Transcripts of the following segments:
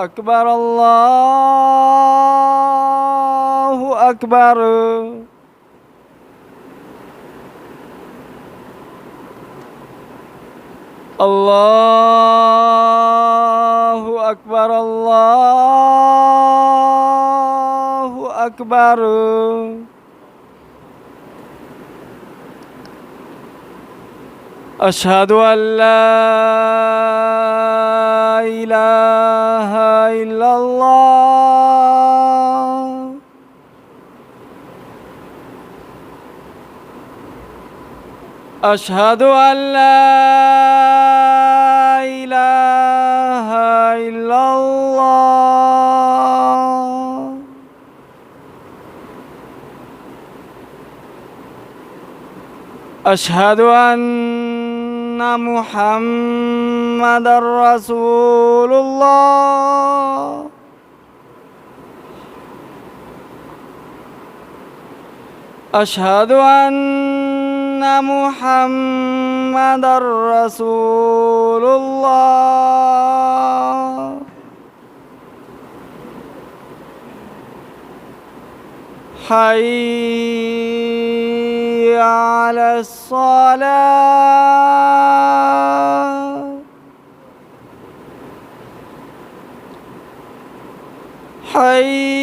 أكبر الله أكبر الله أكبر الله أكبر أشهد أن لا إله إلا الله أشهد أن لا إله إلا الله أشهد أن محمد رسول الله أشهد أن محمد رسول الله حي على الصلاة حي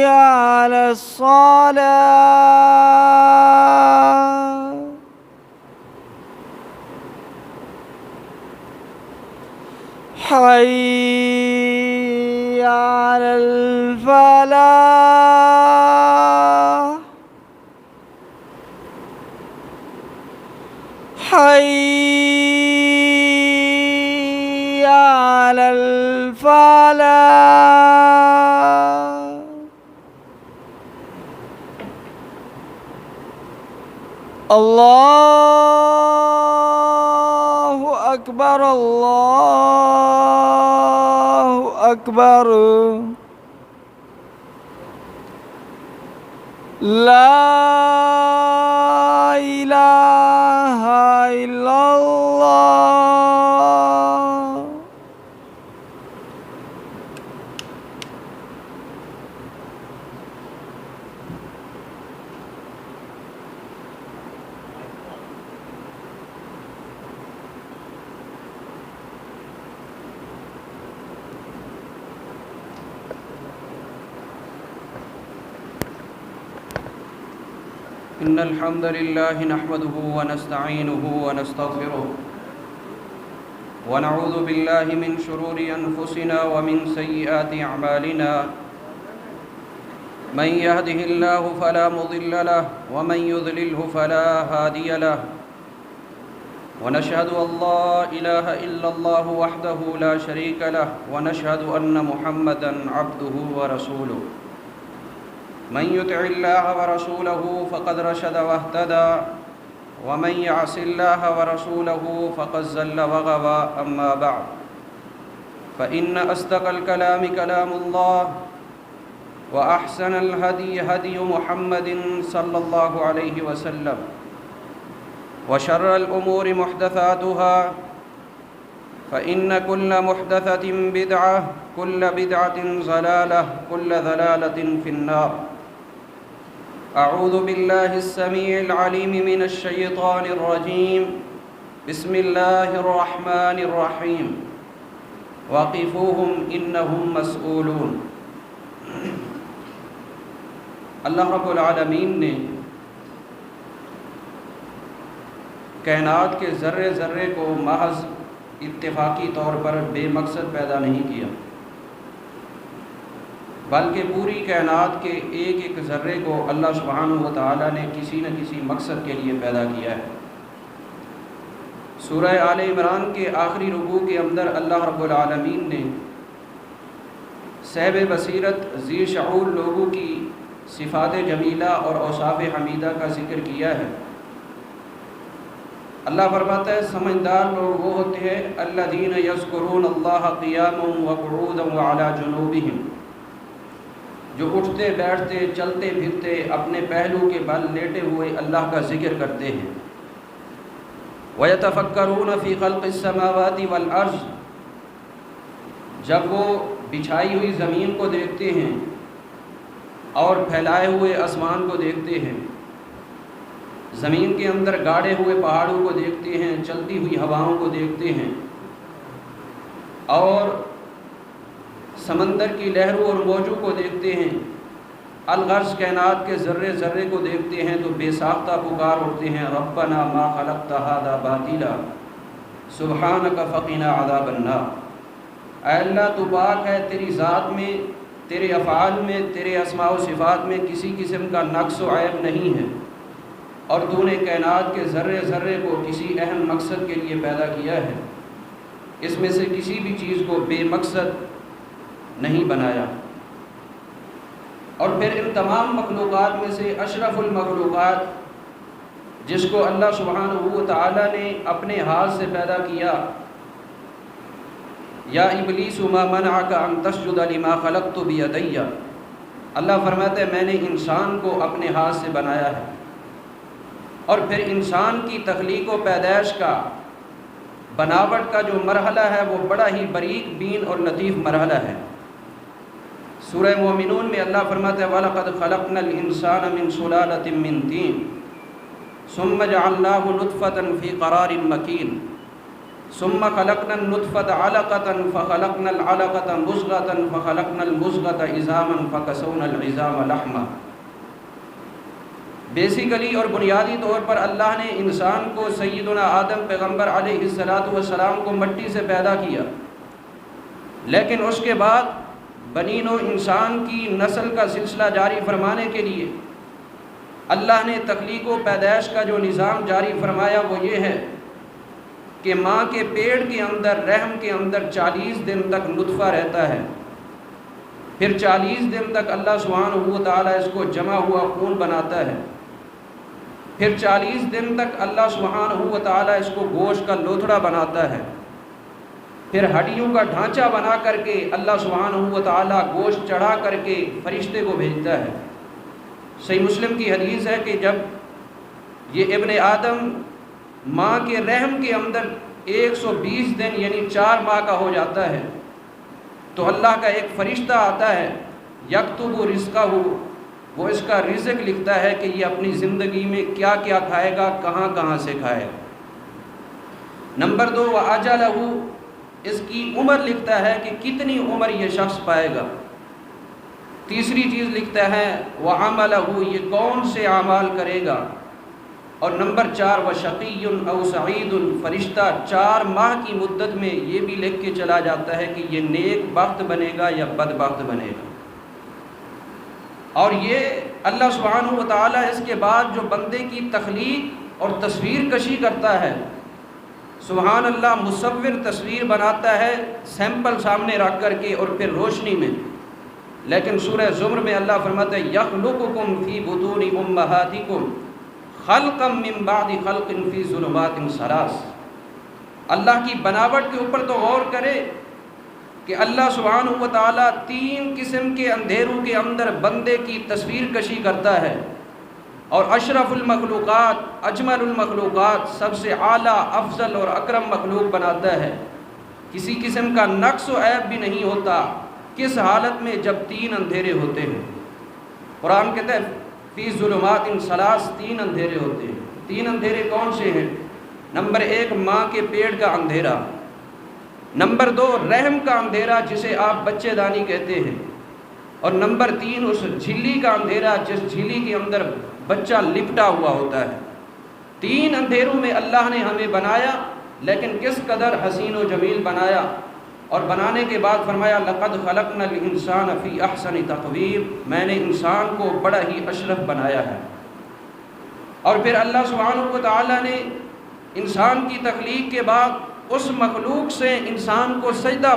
على الصلاة حي على الفلاح حي على الفلاح الله أكبر الله أكبر لا إله إلا الله إن الحمد لله نحمده ونستعينه ونستغفره ونعوذ بالله من شرور أنفسنا ومن سيئات أعمالنا من يهده الله فلا مضل له ومن يضلله فلا هادي له ونشهد أن لا إله إلا الله وحده لا شريك له ونشهد أن محمدًا عبده ورسوله من يطع الله ورسوله فقد رشد واهتدى ومن يعص الله ورسوله فقد زل وغوى أما بعد فإن أصدق الكلام كلام الله وأحسن الهدي هدي محمد صلى الله عليه وسلم وشر الأمور محدثاتها فإن كل محدثة بدعة كل بدعة ضلالة كل ضلالة في النار أعوذ بالله السميع العليم من الشيطان الرجيم بسم الله الرحمن الرحيم وقفوهم إنهم مسؤولون اللہ رب العالمین نے کائنات کے ذرے ذرے کو محض اتفاقی طور پر بے مقصد پیدا نہیں کیا، بلکہ پوری کائنات کے ایک ایک ذرے کو اللہ سبحانہ و تعالیٰ نے کسی نہ کسی مقصد کے لیے پیدا کیا ہے۔ سورہ آل عمران کے آخری رکوع کے اندر اللہ رب العالمین نے صاحب بصیرت ذی شعور لوگوں کی صفات جمیلہ اور اوصاف حمیدہ کا ذکر کیا ہے۔ اللہ فرماتا ہے سمجھدار لوگ وہ ہوتے ہیں الذین یذکرون اللہ قیاما وقعودا وعلی جنوبہم، جو اٹھتے بیٹھتے چلتے پھرتے اپنے پہلو کے بل لیٹے ہوئے اللہ کا ذکر کرتے ہیں۔ وَيَتَفَكَّرُونَ فِي خَلْقِ السَّمَاوَاتِ وَالْأَرْضِ، جب وہ بچھائی ہوئی زمین کو دیکھتے ہیں اور پھیلائے ہوئے آسمان کو دیکھتے ہیں، زمین کے اندر گاڑے ہوئے پہاڑوں کو دیکھتے ہیں، چلتی ہوئی ہواؤں کو دیکھتے ہیں، اور سمندر کی لہروں اور موجوں کو دیکھتے ہیں، الغرض کائنات کے ذرے ذرے کو دیکھتے ہیں، تو بے ساختہ پکار اٹھتے ہیں، ربنا ما خلقت ھذا باطلا سبحانک فقنا عذاب النار۔ اے اللہ تو پاک ہے، تیری ذات میں، تیرے افعال میں، تیرے اسماء و صفات میں کسی قسم کا نقص و عیب نہیں ہے، اور تو نے کائنات کے ذرے ذرے کو کسی اہم مقصد کے لیے پیدا کیا ہے، اس میں سے کسی بھی چیز کو بے مقصد نہیں بنایا۔ اور پھر ان تمام مخلوقات میں سے اشرف المخلوقات جس کو اللہ سبحانہ و تعالی نے اپنے ہاتھ سے پیدا کیا، یا ابلیس ما منعک ان تسجد لما خلقت بیدی، اللہ فرماتا ہے میں نے انسان کو اپنے ہاتھ سے بنایا ہے۔ اور پھر انسان کی تخلیق و پیدائش کا، بناوٹ کا جو مرحلہ ہے وہ بڑا ہی باریک بین اور لطیف مرحلہ ہے۔ سورہ مومنون میں اللہ فرماتا ہے وَلَقَدْ خَلَقْنَا الْإِنسَانَ مِنْ سُلَالَةٍ مِّن طِينٍ ثُمَّ جَعَلْنَاهُ نُطْفَةً فِي قَرَارٍ مَّكِينٍ ثُمَّ خَلَقْنَا النُّطْفَةَ عَلَقَةً فَخَلَقْنَا الْعَلَقَةَ مُضْغَةً فَخَلَقْنَا الْمُضْغَةَ عِظَامًا فَكَسَوْنَا الْعِظَامَ لَحْمًا۔ بیسیکلی اور بنیادی طور پر اللہ نے انسان کو، سیدنا آدم پیغمبر علیہ السلام کو مٹی سے پیدا کیا، لیکن اس کے بعد بنی نوع انسان کی نسل کا سلسلہ جاری فرمانے کے لیے اللہ نے تخلیق و پیدائش کا جو نظام جاری فرمایا وہ یہ ہے کہ ماں کے پیٹ کے اندر، رحم کے اندر 40 دن تک نطفہ رہتا ہے، پھر 40 دن تک اللہ سبحانہ و تعالیٰ اس کو جمع ہوا خون بناتا ہے، پھر 40 دن تک اللہ سبحانہ و تعالیٰ اس کو گوشت کا لوتھڑا بناتا ہے، پھر ہڈیوں کا ڈھانچہ بنا کر کے اللہ سبحانہ و تعالیٰ گوشت چڑھا کر کے فرشتے کو بھیجتا ہے۔ صحیح مسلم کی حدیث ہے کہ جب یہ ابن آدم ماں کے رحم کے اندر 120 دن یعنی 4 ماہ کا ہو جاتا ہے تو اللہ کا ایک فرشتہ آتا ہے، یکتب رزقہ، وہ اس کا رزق لکھتا ہے کہ یہ اپنی زندگی میں کیا کیا کھائے گا، کہاں کہاں سے کھائے گا۔ نمبر 2 وَأَجَلَهُ، اس کی عمر لکھتا ہے کہ کتنی عمر یہ شخص پائے گا۔ تیسری چیز لکھتا ہے وَعَمَلَهُ، یہ کون سے اعمال کرے گا۔ اور نمبر 4 وَشَقِيٌّ أَوْ سَعِيدٌ، فرشتہ 4 ماہ کی مدت میں یہ بھی لکھ کے چلا جاتا ہے کہ یہ نیک بخت بنے گا یا بدبخت بنے گا۔ اور یہ اللہ سبحانہ و تعالیٰ اس کے بعد جو بندے کی تخلیق اور تصویر کشی کرتا ہے، سبحان اللہ، مصور تصویر بناتا ہے سیمپل سامنے رکھ کر کے اور پھر روشنی میں، لیکن سورہ زمر میں اللہ فرماتا ہے یخلقکم فی بطون امہاتکم خلقا من بعد خلق فی ظلمات ثلاث۔ اللہ کی بناوٹ کے اوپر تو غور کرے کہ اللہ سبحانہ و تعالیٰ 3 قسم کے اندھیروں کے اندر بندے کی تصویر کشی کرتا ہے، اور اشرف المخلوقات، اجمل المخلوقات، سب سے اعلیٰ، افضل اور اکرم مخلوق بناتا ہے، کسی قسم کا نقص و عیب بھی نہیں ہوتا۔ کس حالت میں؟ جب 3 اندھیرے ہوتے ہیں۔ قرآن کہتا ہے فی ظلمات ثلاث، 3 اندھیرے ہوتے ہیں۔ 3 اندھیرے کون سے ہیں؟ نمبر 1 ماں کے پیٹ کا اندھیرا، نمبر 2 رحم کا اندھیرا جسے آپ بچے دانی کہتے ہیں، اور نمبر 3 اس جھلی کا اندھیرا جس جھلی کے اندر بچہ لپٹا ہوا ہوتا ہے۔ 3 اندھیروں میں اللہ نے ہمیں بنایا، لیکن کس قدر حسین و جمیل بنایا، اور بنانے کے بعد فرمایا لقد خلقنا الانسان فی احسن تقویم، میں نے انسان کو بڑا ہی اشرف بنایا ہے۔ اور پھر اللہ سبحانہ و تعالیٰ نے انسان کی تخلیق کے بعد اس مخلوق سے انسان کو سجدہ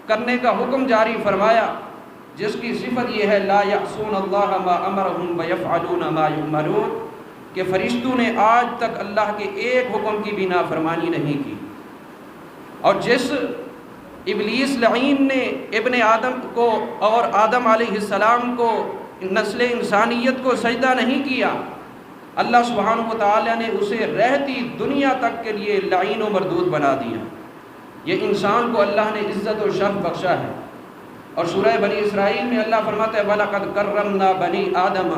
کرنے کا حکم جاری فرمایا، جس کی صفت یہ ہے لا یعصون اللہ ما امرہم ویفعلون ما یؤمرون، کہ فرشتوں نے آج تک اللہ کے ایک حکم کی بھی نافرمانی نہیں کی۔ اور جس ابلیس لعین نے ابن آدم کو اور آدم علیہ السلام کو، نسل انسانیت کو سجدہ نہیں کیا، اللہ سبحانہ و تعالیٰ نے اسے رہتی دنیا تک کے لیے لعین و مردود بنا دیا۔ یہ انسان کو اللہ نے عزت و شرف بخشا ہے۔ اور سورہ بنی اسرائیل میں اللہ فرماتا ہے وَلَقَدْ كَرَّمْنَا بَنِي آدَمَ،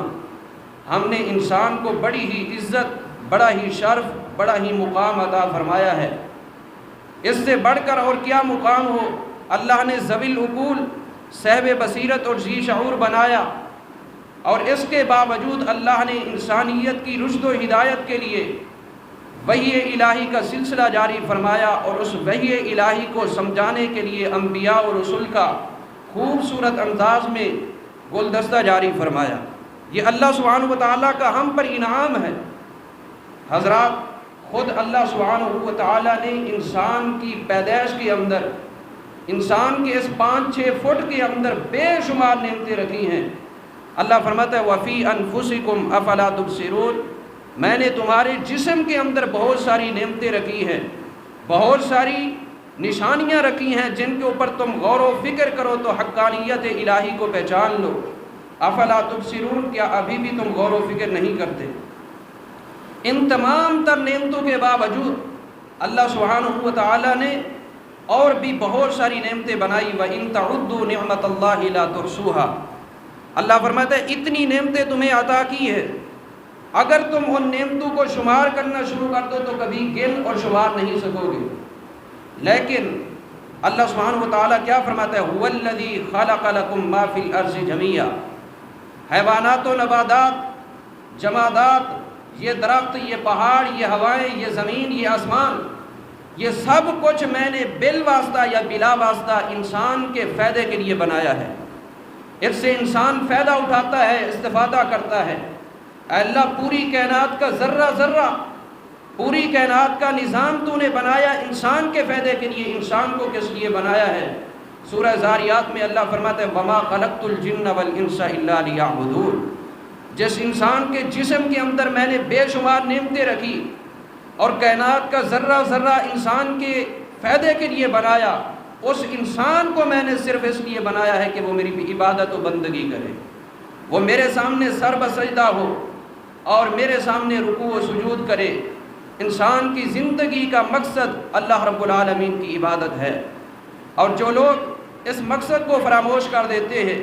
ہم نے انسان کو بڑی ہی عزت، بڑا ہی شرف، بڑا ہی مقام عطا فرمایا ہے۔ اس سے بڑھ کر اور کیا مقام ہو، اللہ نے ذوی العقول، صاحب بصیرت اور ذی شعور بنایا، اور اس کے باوجود اللہ نے انسانیت کی رشد و ہدایت کے لیے وحی الہی کا سلسلہ جاری فرمایا، اور اس وحی الہی کو سمجھانے کے لیے انبیاء اور رسول کا خوبصورت انداز میں گلدستہ جاری فرمایا۔ یہ اللہ سبحانہ وتعالیٰ کا ہم پر انعام ہے۔ حضرات، خود اللہ سبحانہ وتعالیٰ نے انسان کی پیدائش کے اندر، انسان کے اس 5-6 فٹ کے اندر بے شمار نعمتیں رکھی ہیں۔ اللہ فرماتا ہے وَفِي أَنفُسِكُمْ أَفَلَا تُبْصِرُونَ، میں نے تمہارے جسم کے اندر بہت ساری نعمتیں رکھی ہیں، بہت ساری نشانیاں رکھی ہیں جن کے اوپر تم غور و فکر کرو تو حقانیت الہی کو پہچان لو۔ افلا تبصرون، کیا ابھی بھی تم غور و فکر نہیں کرتے؟ ان تمام تر نعمتوں کے باوجود اللہ سبحانہ وتعالیٰ نے اور بھی بہت ساری نعمتیں بنائی۔ وَإِن تَعُدُّوا نِعْمَةَ اللَّهِ لَا تُحْصُوهَا، اللہ فرماتا ہے اتنی نعمتیں تمہیں عطا کی ہے، اگر تم ان نعمتوں کو شمار کرنا شروع کر دو تو کبھی گن اور شمار نہیں سکو گے۔ لیکن اللہ سبحانہ وتعالیٰ کیا فرماتا ہے هُوَ الَّذِي خَلَقَ لَكُم مَّا فِي الْأَرْضِ جَمِيعًا، حیوانات و نباتات، جمادات، یہ درخت، یہ پہاڑ، یہ ہوائیں، یہ زمین، یہ آسمان، یہ سب کچھ میں نے بالواسطہ یا بلا واسطہ انسان کے فائدے کے لیے بنایا ہے۔ اس سے انسان فائدہ اٹھاتا ہے، استفادہ کرتا ہے۔ اے اللہ، پوری کائنات کا ذرہ ذرہ، پوری کائنات کا نظام تو نے بنایا انسان کے فائدے کے لیے، انسان کو کس لیے بنایا ہے؟ سورہ زاریات میں اللہ فرماتا ہے وَمَا خَلَقْتُ الْجِنَّ وَالْإِنسَ إِلَّا لِيَعْبُدُونَ، جس انسان کے جسم کے اندر میں نے بے شمار نعمتیں رکھی اور کائنات کا ذرہ ذرہ انسان کے فائدے کے لیے بنایا، اس انسان کو میں نے صرف اس لیے بنایا ہے کہ وہ میری عبادت و بندگی کرے، وہ میرے سامنے سر بسجدہ ہو اور میرے سامنے رکوع و سجود کرے۔ انسان کی زندگی کا مقصد اللہ رب العالمین کی عبادت ہے، اور جو لوگ اس مقصد کو فراموش کر دیتے ہیں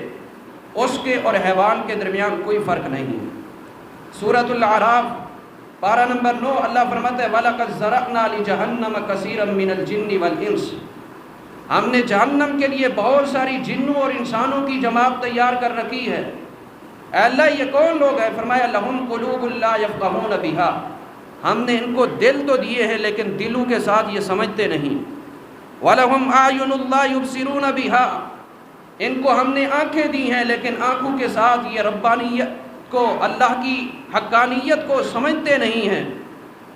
اس کے اور حیوان کے درمیان کوئی فرق نہیں ہے۔ سورۃ الاعراف پارہ نمبر 9 اللہ فرماتا ہے وَلَقَدْ زَرَعْنَا لِجَهَنَّمَ كَثِيرًا مِّنَ الْجِنِّ وَالْإِنسِ، ہم نے جہنم کے لیے بہت ساری جنوں اور انسانوں کی جماعت تیار کر رکھی ہے۔ اے اللہ، یہ کون لوگ ہیں؟ فرمایا لَهُمْ قُلُوبٌ لَا يَفْقَهُونَ بِهَا، ہم نے ان کو دل تو دیے ہیں لیکن دلوں کے ساتھ یہ سمجھتے نہیں۔ وَلَهُمْ أَعْيُنٌ لَا يُبْصِرُونَ بِهَا، ان کو ہم نے آنکھیں دی ہیں لیکن آنکھوں کے ساتھ یہ ربانیت کو، اللہ کی حقانیت کو سمجھتے نہیں ہیں۔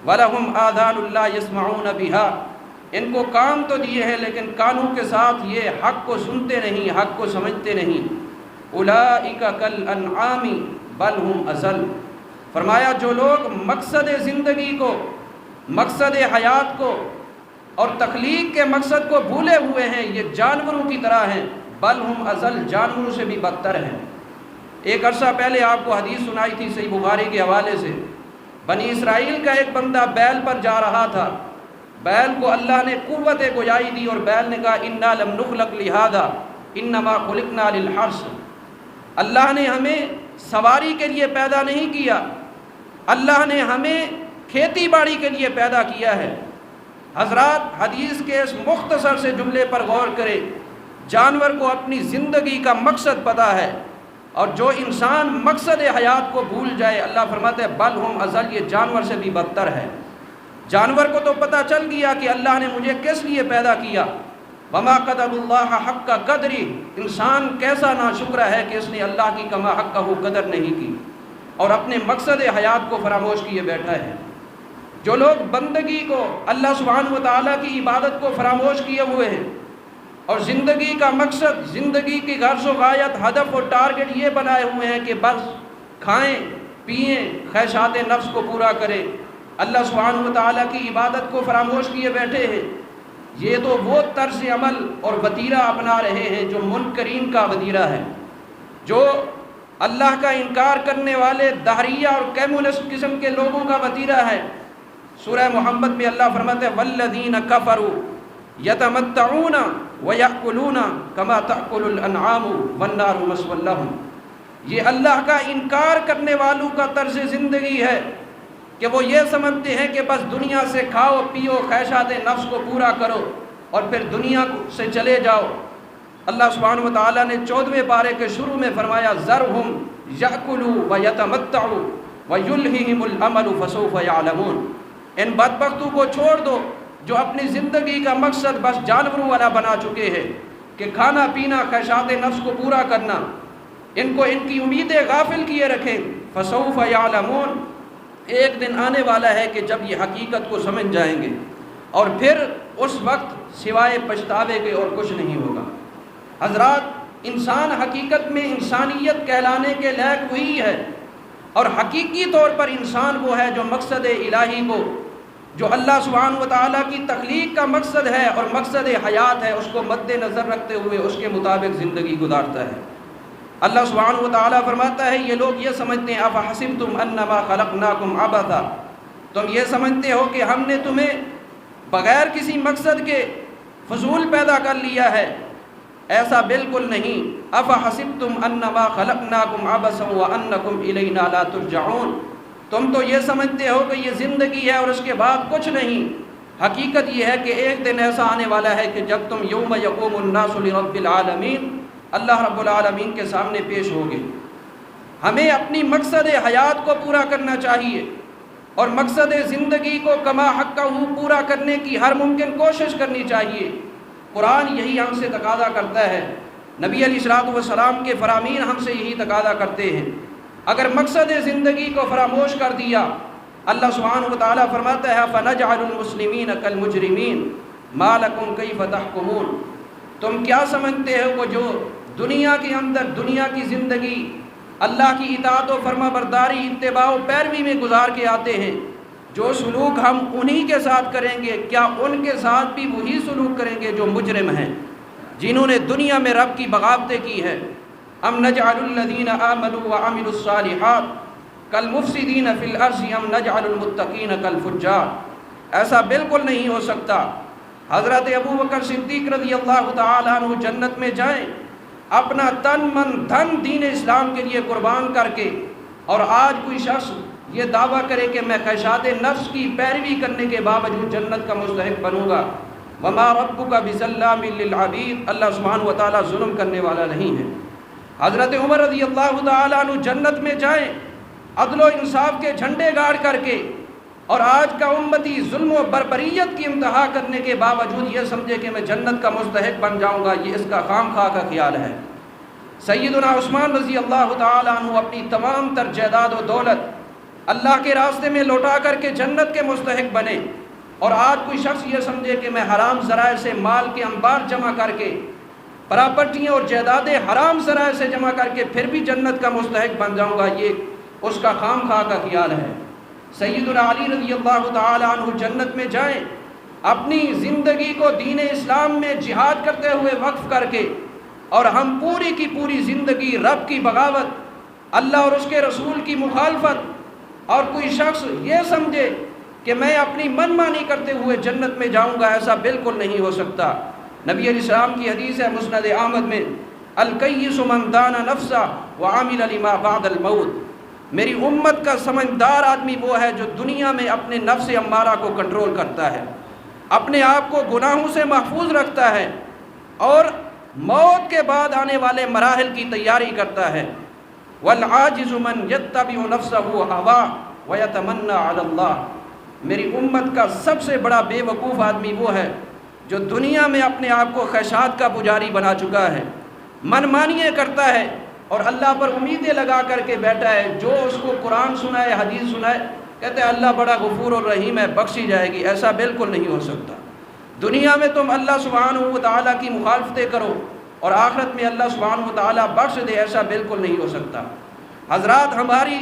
وَلَهُمْ آذَانٌ لَا يَسْمَعُونَ بِهَا، ان کو کان تو دیے ہیں لیکن کانوں کے ساتھ یہ حق کو سنتے نہیں، حق کو سمجھتے نہیں۔ أُولَئِكَ كَالْأَنْعَامِ بَلْ هُمْ أَضَلُّ، فرمایا جو لوگ مقصد زندگی کو، مقصد حیات کو اور تخلیق کے مقصد کو بھولے ہوئے ہیں، یہ جانوروں کی طرح ہیں۔ بل ہم اضل، جانوروں سے بھی بدتر ہیں۔ ایک عرصہ پہلے آپ کو حدیث سنائی تھی صحیح بخاری کے حوالے سے، بنی اسرائیل کا ایک بندہ بیل پر جا رہا تھا، بیل کو اللہ نے قوت گویائی دی اور بیل نے کہا انا لم نخلق لہذا انما خلقنا للحرث، اللہ نے ہمیں سواری کے لیے پیدا نہیں کیا، اللہ نے ہمیں کھیتی باڑی کے لیے پیدا کیا ہے۔ حضرات، حدیث کے اس مختصر سے جملے پر غور کریں، جانور کو اپنی زندگی کا مقصد پتہ ہے، اور جو انسان مقصد حیات کو بھول جائے، اللہ فرماتے ہیں بل ہم اضل، یہ جانور سے بھی بدتر ہے۔ جانور کو تو پتہ چل گیا کہ اللہ نے مجھے کس لیے پیدا کیا، وما قدر اللہ حق قدری، انسان کیسا ناشکر ہے کہ اس نے اللہ کی کما حق کا قدر نہیں کی اور اپنے مقصد حیات کو فراموش کیے بیٹھا ہے۔ جو لوگ بندگی کو، اللہ سبحانہ وتعالیٰ کی عبادت کو فراموش کیے ہوئے ہیں اور زندگی کا مقصد، زندگی کی غرض و غایت، ہدف اور ٹارگٹ یہ بنائے ہوئے ہیں کہ بس کھائیں پئیں، خواہشات نفس کو پورا کریں، اللہ سبحانہ وتعالیٰ کی عبادت کو فراموش کیے بیٹھے ہیں، یہ تو وہ طرز عمل اور وتیرہ اپنا رہے ہیں جو منکرین کا وتیرہ ہے، جو اللہ کا انکار کرنے والے دہریہ اور کمیونسٹ قسم کے لوگوں کا وتیرہ ہے۔ سورہ محمد میں اللہ فرماتے ہیں والذین کفروا یتمتعون ویأکلون کما تأکل الانعام والنار مثوی لہم۔ یہ اللہ کا انکار کرنے والوں کا طرز زندگی ہے کہ وہ یہ سمجھتے ہیں کہ بس دنیا سے کھاؤ پیو خواہشات نفس کو پورا کرو اور پھر دنیا سے چلے جاؤ۔ اللہ سبحانہ و تعالیٰ نے 14ویں پارے کے شروع میں فرمایا ذرہم یأکلوا ویتمتعوا ویلہہم الامل فسوف یعلمون۔ ان بدبختوں کو چھوڑ دو جو اپنی زندگی کا مقصد بس جانوروں والا بنا چکے ہیں کہ کھانا پینا خواہشات نفس کو پورا کرنا، ان کو ان کی امیدیں غافل کیے رکھیں۔ فسوف یعلمون، ایک دن آنے والا ہے کہ جب یہ حقیقت کو سمجھ جائیں گے اور پھر اس وقت سوائے پچھتاوے کے اور کچھ نہیں ہوگا۔ حضرات، انسان حقیقت میں انسانیت کہلانے کے لائق وہی ہے، اور حقیقی طور پر انسان وہ ہے جو مقصد الہی کو، جو اللہ سبحانہ و تعالیٰ کی تخلیق کا مقصد ہے اور مقصد حیات ہے، اس کو مد نظر رکھتے ہوئے اس کے مطابق زندگی گزارتا ہے۔ اللہ سبحانہ و تعالیٰ فرماتا ہے یہ لوگ یہ سمجھتے ہیں افحسبتم انما خلقناکم عبثا، تم یہ سمجھتے ہو کہ ہم نے تمہیں بغیر کسی مقصد کے فضول پیدا کر لیا ہے، ایسا بالکل نہیں۔ افحسبتم انما خلقناکم عبثا وانکم الینا لا ترجعون، تم تو یہ سمجھتے ہو کہ یہ زندگی ہے اور اس کے بعد کچھ نہیں۔ حقیقت یہ ہے کہ ایک دن ایسا آنے والا ہے کہ جب تم یوم یقوم الناس لرب العالمین، اللہ رب العالمین کے سامنے پیش ہوگے۔ ہمیں اپنی مقصد حیات کو پورا کرنا چاہیے اور مقصد زندگی کو کما حقہ پورا کرنے کی ہر ممکن کوشش کرنی چاہیے۔ قرآن یہی ہم سے تقاضا کرتا ہے، نبی علیہ الصلوۃ والسلام کے فرامین ہم سے یہی تقاضا کرتے ہیں۔ اگر مقصد زندگی کو فراموش کر دیا، اللہ سبحانہ و تعالیٰ فرماتا ہے فَنَجْعَلُ الْمُسْلِمِينَ كَالْمُجْرِمِينَ مَا لَكُمْ كَيْفَ تَحْكُمُونَ، تم کیا سمجھتے ہو وہ جو دنیا کے اندر دنیا کی زندگی اللہ کی اطاعت و فرما برداری اتباع و پیروی میں گزار کے آتے ہیں، جو سلوک ہم انہی کے ساتھ کریں گے، کیا ان کے ساتھ بھی وہی سلوک کریں گے جو مجرم ہیں، جنہوں نے دنیا میں رب کی بغاوتیں کی ہے؟ ام نجعل الذین آمنوا وعملوا الصالحات کالمفسدین فی الارض ام نجعل المتقین کالفجار، ایسا بالکل نہیں ہو سکتا۔ حضرت ابو بکر صدیق رضی اللہ تعالیٰ عنہ جنت میں جائیں اپنا تن من دھن دین اسلام کے لیے قربان کر کے، اور آج کوئی شخص یہ دعویٰ کرے کہ میں خواہشات نفس کی پیروی کرنے کے باوجود جنت کا مستحق بنوں گا۔ وما ربک بظلام للعبید، اللہ سبحانہ و تعالیٰ ظلم کرنے والا نہیں ہے۔ حضرت عمر رضی اللہ تعالیٰ عنہ جنت میں جائیں عدل و انصاف کے جھنڈے گاڑ کر کے، اور آج کا امتی ظلم و بربریت کی انتہا کرنے کے باوجود یہ سمجھے کہ میں جنت کا مستحق بن جاؤں گا، یہ اس کا خام خواہ کا خیال ہے۔ سیدنا عثمان رضی اللہ تعالیٰ عنہ اپنی تمام تر جائیداد و دولت اللہ کے راستے میں لوٹا کر کے جنت کے مستحق بنے، اور آج کوئی شخص یہ سمجھے کہ میں حرام ذرائع سے مال کے انبار جمع کر کے، پراپرٹیاں اور جائیدادیں حرام ذرائع سے جمع کر کے پھر بھی جنت کا مستحق بن جاؤں گا، یہ اس کا خام خواہ کا خیال ہے۔ سیدنا علی رضی اللہ تعالی عنہ جنت میں جائیں اپنی زندگی کو دین اسلام میں جہاد کرتے ہوئے وقف کر کے، اور ہم پوری کی پوری زندگی رب کی بغاوت، اللہ اور اس کے رسول کی مخالفت، اور کوئی شخص یہ سمجھے کہ میں اپنی من مانی کرتے ہوئے جنت میں جاؤں گا، ایسا بالکل نہیں ہو سکتا۔ نبی علیہ السلام کی حدیث ہے مسند احمد میں، الکیس من دان نفسہ وعمل لما بعد الموت، میری امت کا سمجھدار آدمی وہ ہے جو دنیا میں اپنے نفس امارہ کو کنٹرول کرتا ہے، اپنے آپ کو گناہوں سے محفوظ رکھتا ہے، اور موت کے بعد آنے والے مراحل کی تیاری کرتا ہے۔ والعاجز من یتبع نفسہ ہوا ویتمنی علی اللہ، میری امت کا سب سے بڑا بے وقوف آدمی وہ ہے جو دنیا میں اپنے آپ کو خواہشات کا پجاری بنا چکا ہے، من مانیے کرتا ہے اور اللہ پر امیدیں لگا کر کے بیٹھا ہے، جو اس کو قرآن سنائے حدیث سنائے کہتے ہیں اللہ بڑا غفور اور رحیم ہے، بخشی جائے گی، ایسا بالکل نہیں ہو سکتا۔ دنیا میں تم اللہ سبحانہ و تعالیٰ کی مخالفتیں کرو اور آخرت میں اللہ سبحانہ و تعالیٰ بخش دے، ایسا بالکل نہیں ہو سکتا۔ حضرات، ہماری